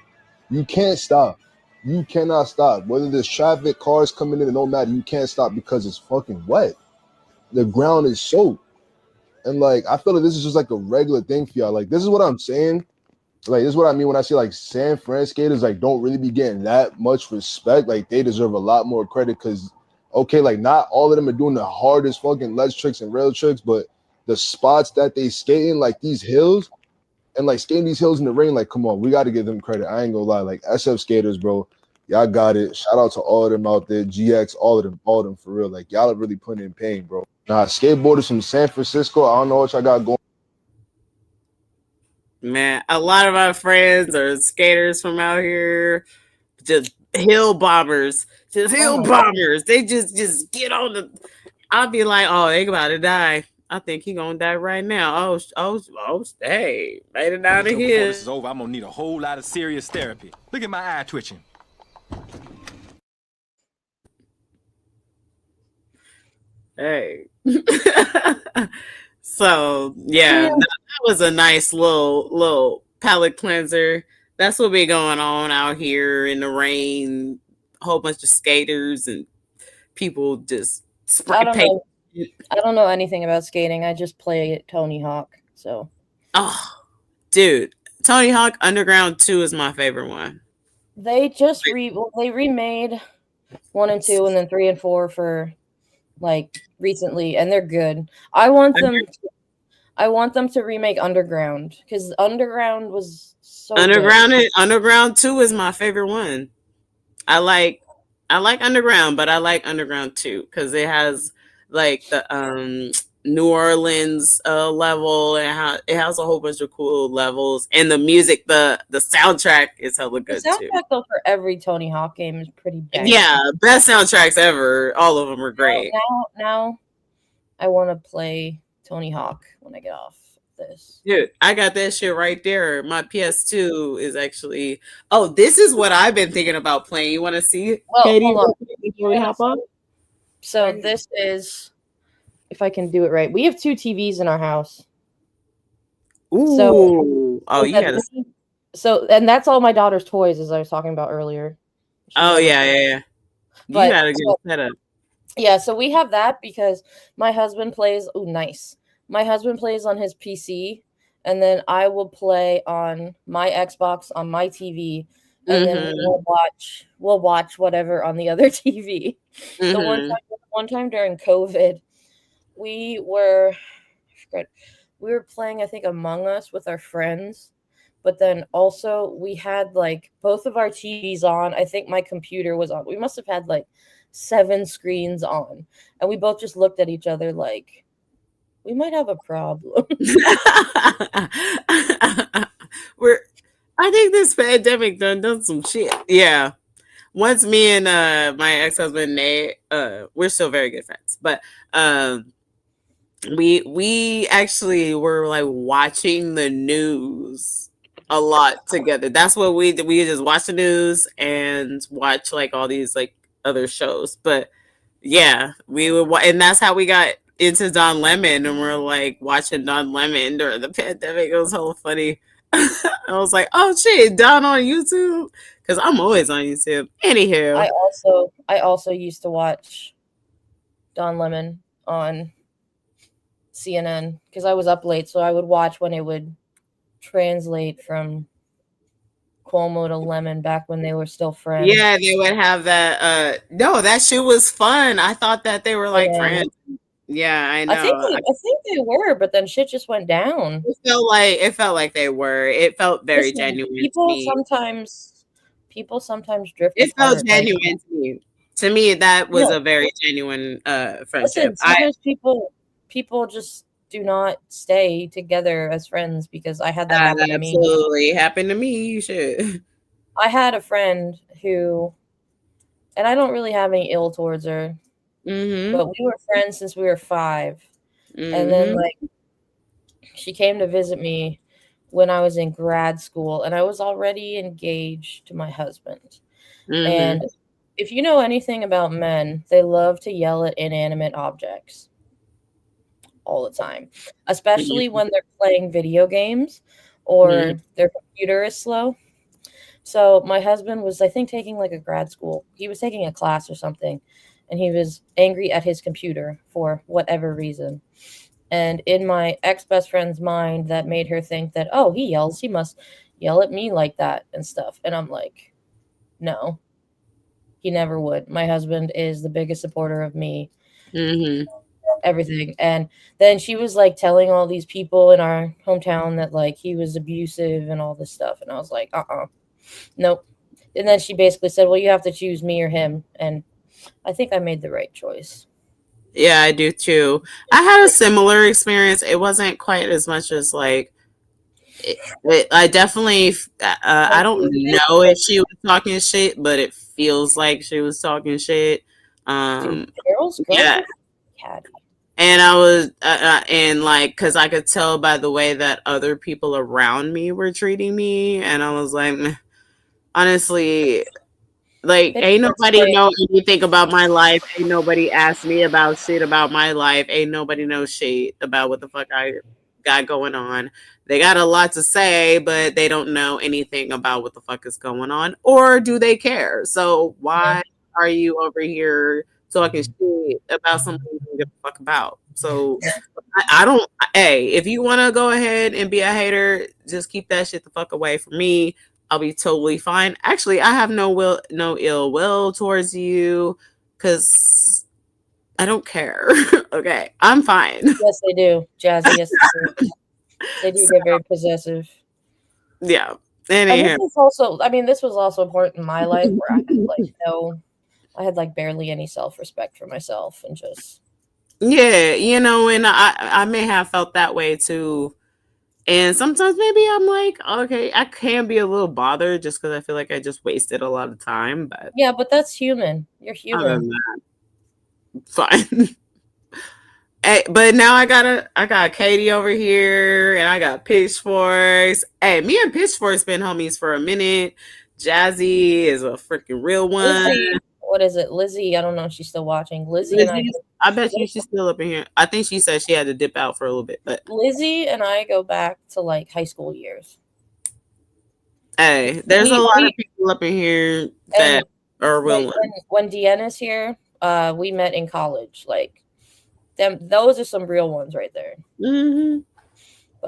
You can't stop. You cannot stop. Whether there's traffic, cars coming in, it don't matter. You can't stop because it's fucking wet. The ground is soaked. And like I feel like this is just like a regular thing for y'all. Like this is what I'm saying. Like this is what I mean when I say like San Fran skaters like don't really be getting that much respect. Like they deserve a lot more credit because okay, like not all of them are doing the hardest fucking ledge tricks and rail tricks, but the spots that they skate in, like these hills, and like skating these hills in the rain, like come on, we got to give them credit. I ain't gonna lie, like SF skaters, bro, y'all got it. Shout out to all of them out there, GX, all of them for real. Like y'all are really putting in pain, bro. Nah, skateboarders from San Francisco, I don't know what y'all got going. Man, a lot of my friends are skaters from out here, just hill bombers, just hill bombers. They just get on the. I'll be like, oh, they about to die. I think he gonna die right now. Hey, made it down the Before hill. this is over, I'm gonna need a whole lot of serious therapy. Look at my eye twitching. Hey. So yeah, that was a nice little palate cleanser. That's what be going on out here in the rain. A whole bunch of skaters and people just spray paint. I don't know anything about skating. I just play Tony Hawk. So. Oh, dude, Tony Hawk Underground 2 is my favorite one. They just they remade 1 and 2 and then 3 and 4 for like recently, and they're good. I want them to remake Underground because Underground was so good. Underground 2 is my favorite one. I like Underground, but I like Underground 2 because it has like the New Orleans level, and it has a whole bunch of cool levels, and the music, the soundtrack is hella good The too. soundtrack though for every Tony Hawk game is pretty bad. Yeah, best soundtracks ever. All of them are great. Now I want to play Tony Hawk when I get off this. Dude, I got that shit right there. My PS2 is actually. Oh, this is what I've been thinking about playing. You want to see? Well, Katie, hold on. before we hop on? So this is, if I can do it right. We have 2 TVs in our house. Ooh. So, you gotta. So, and that's all my daughter's toys, as I was talking about earlier. Oh yeah. You gotta get it set up. Yeah, so we have that because my husband plays. Oh, nice. My husband plays on his PC, and then I will play on my Xbox on my TV, and then we'll watch whatever on the other TV. The one time during COVID, we were playing, I think, Among Us with our friends, but then also we had like both of our TVs on. I think my computer was on. We must have had like 7 screens on, and we both just looked at each other like we might have a problem. I think this pandemic done some shit. Yeah. Once me and my ex-husband Nate, we're still very good friends, but we actually were like watching the news a lot together. That's what we did. We just watch the news and watch like all these like other shows. But yeah, we would, and that's how we got into Don Lemon, and we're like watching Don Lemon during the pandemic. It was hella funny. I was like, oh shit, Don on YouTube, because I'm always on YouTube. Anyhow, I also used to watch Don Lemon on CNN because I was up late, so I would watch when it would translate from Cuomo to Lemon back when they were still friends. Yeah, they would have that. No, that shit was fun. I thought that they were like friends. Yeah, I know. I think they were, but then shit just went down. It felt like they were. It felt very genuine. People sometimes drift. It felt genuine to me. To me, that was a very genuine friendship. Listen, sometimes people just do not stay together as friends because I had that happen to me. Absolutely happened to me. You should. I had a friend who, and I don't really have any ill towards her, but we were friends since we were 5. And then, like, she came to visit me when I was in grad school, and I was already engaged to my husband. And if you know anything about men, they love to yell at inanimate objects all the time, especially when they're playing video games or their computer is slow. So my husband was, I think, taking like a grad school. He was taking a class or something, and he was angry at his computer for whatever reason. And in my ex-best friend's mind, that made her think that, oh, he yells, he must yell at me like that and stuff. And I'm like, no, he never would. My husband is the biggest supporter of me. Everything. And then she was like telling all these people in our hometown that like he was abusive and all this stuff. And I was like, nope. And then she basically said, well, you have to choose me or him. And I think I made the right choice. Yeah, I do too. I had a similar experience. It wasn't quite as much as like I definitely I don't know if she was talking shit, but it feels like she was talking shit. Yeah. And I was and like because I could tell by the way that other people around me were treating me, and I was like, meh. Honestly, like ain't nobody know anything about my life. Ain't nobody asked me about shit about my life. Ain't nobody know shit about what the fuck I got going on. They got a lot to say, but they don't know anything about what the fuck is going on, or do they care? So why are you over here talking shit about something you don't give a fuck about? So I don't. Hey, if you want to go ahead and be a hater, just keep that shit the fuck away from me. I'll be totally fine. Actually, I have no ill will towards you because I don't care. Okay, I'm fine. Yes, they do, Jazzy. Yes, they do. They do get very possessive. Yeah, and this is also, I mean, this was also important in my life where I had like barely any self-respect for myself and just. Yeah, you know, and I may have felt that way too. And sometimes maybe I'm like, okay, I can be a little bothered just because I feel like I just wasted a lot of time. But Yeah, but that's human. You're other human. than that, fine. Hey, but now I got Katie over here, and I got Pitchforks. Hey, me and Pitchforks been homies for a minute. Jazzy is a freaking real one. Lizzie, what is it? Lizzie, I don't know if she's still watching. Lizzie and I bet you she's still up in here. I think she said she had to dip out for a little bit, but Lizzie and I go back to like high school years. Hey, there's a lot of people up in here that are real ones. When Deanna's here, we met in college. Like those are some real ones right there.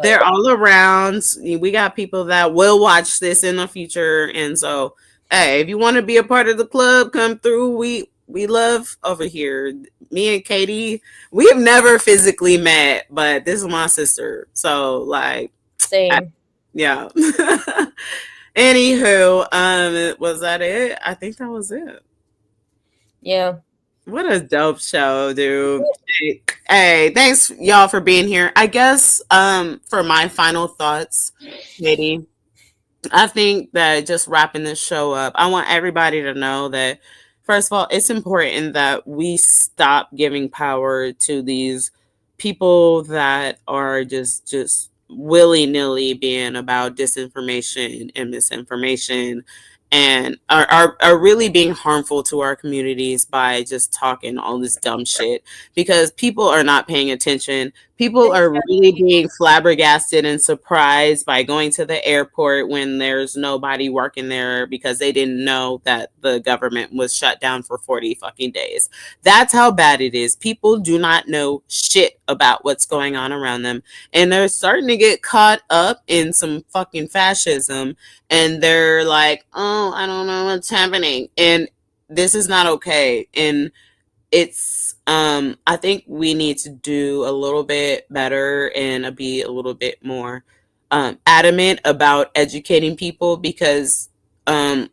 They're all around. We got people that will watch this in the future, and so hey, if you want to be a part of the club, come through. We love over here. Me and Katie, we have never physically met, but this is my sister. So like same. Yeah. Anywho, was that it? I think that was it. Yeah. What a dope show, dude. Hey, thanks y'all for being here. I guess for my final thoughts, Katie, I think that just wrapping this show up, I want everybody to know that first of all, it's important that we stop giving power to these people that are just willy-nilly being about disinformation and misinformation and are really being harmful to our communities by just talking all this dumb shit because people are not paying attention. People are really being flabbergasted and surprised by going to the airport when there's nobody working there because they didn't know that the government was shut down for 40 fucking days. That's how bad it is. People do not know shit about what's going on around them. And they're starting to get caught up in some fucking fascism. And they're like, oh, I don't know what's happening. And this is not okay. And it's I think we need to do a little bit better and be a little bit more adamant about educating people because yo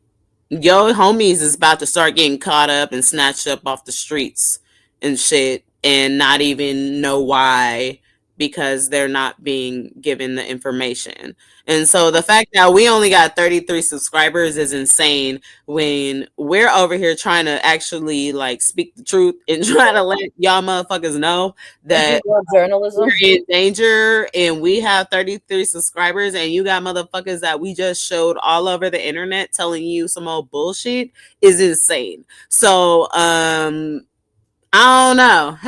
homies is about to start getting caught up and snatched up off the streets and shit and not even know why because they're not being given the information. And so the fact that we only got 33 subscribers is insane when we're over here trying to actually like speak the truth and try to let y'all motherfuckers know that journalism we're in danger, and we have 33 subscribers and you got motherfuckers that we just showed all over the internet telling you some old bullshit is insane. So I don't know.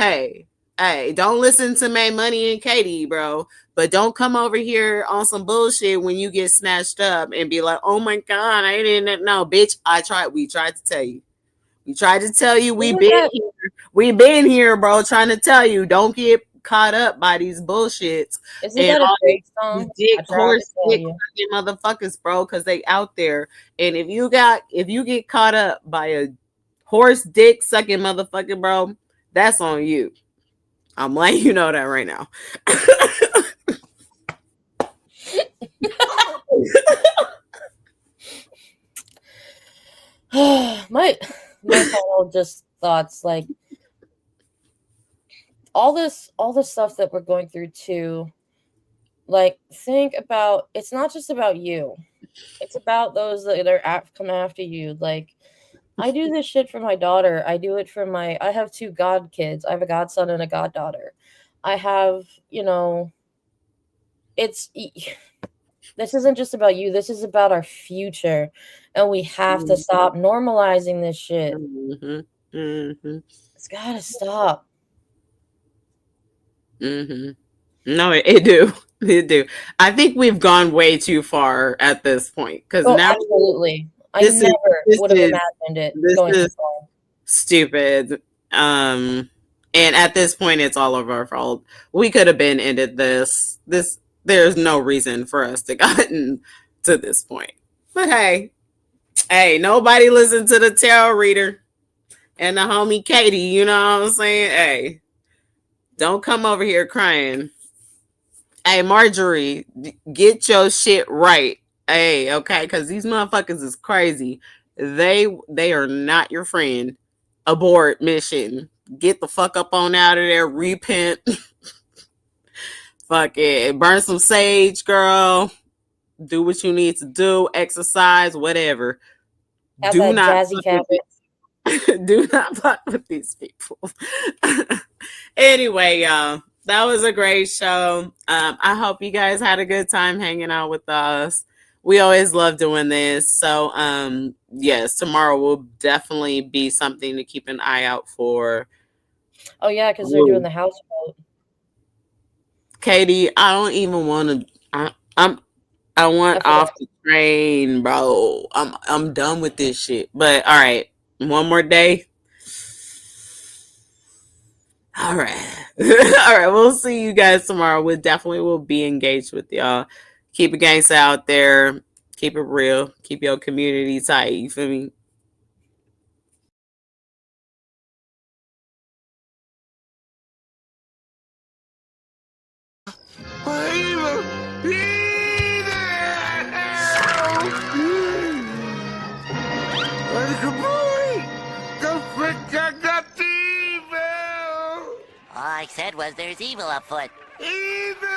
Hey, don't listen to May Money and Katie, bro. But don't come over here on some bullshit when you get snatched up and be like, "Oh my god, I didn't know, bitch." We tried to tell you. We tried to tell you. We've been here. We've been here, bro. Trying to tell you, don't get caught up by these bullshits. Isn't And that a all great these song? dick I tried to horse tell dick you. fucking motherfuckers, bro, because they out there. And if you get caught up by a horse dick sucking motherfucker, bro, that's on you. I'm letting you know that right now. my final just thoughts, like all this stuff that we're going through too, like think about, it's not just about you, it's about those that are coming after you. Like I do this shit for my daughter. I do it for I have two god kids. I have a godson and a goddaughter. I have, it's this isn't just about you. This is about our future. And we have to stop normalizing this shit. It's gotta stop. No, it do. It do. I think we've gone way too far at this point because now absolutely. I never would have imagined it going this so is far. stupid. And at this point, it's all of our fault. We could have been ended this. There's no reason for us to gotten to this point. But hey, nobody listened to the tarot reader and the homie Katie. You know what I'm saying? Hey, don't come over here crying. Hey, Marjorie, get your shit right. Hey, okay, because these motherfuckers is crazy. They are not your friend. Abort mission. Get the fuck up on out of there. Repent. Fuck it. Burn some sage, girl. Do what you need to do. Exercise, whatever. Have do that not jazzy cabbage. Do not fuck with these people. Anyway, y'all, that was a great show. I hope you guys had a good time hanging out with us. We always love doing this. So, yes, tomorrow will definitely be something to keep an eye out for. Oh yeah, because they're doing the house vote. Katie, I don't even want to. I want off the train, bro. I'm done with this shit. But all right, one more day. All right. All right. We'll see you guys tomorrow. We definitely will be engaged with y'all. Keep it gangsta out there. Keep it real. Keep your community tight. You feel me? All I said was there's evil afoot. Evil!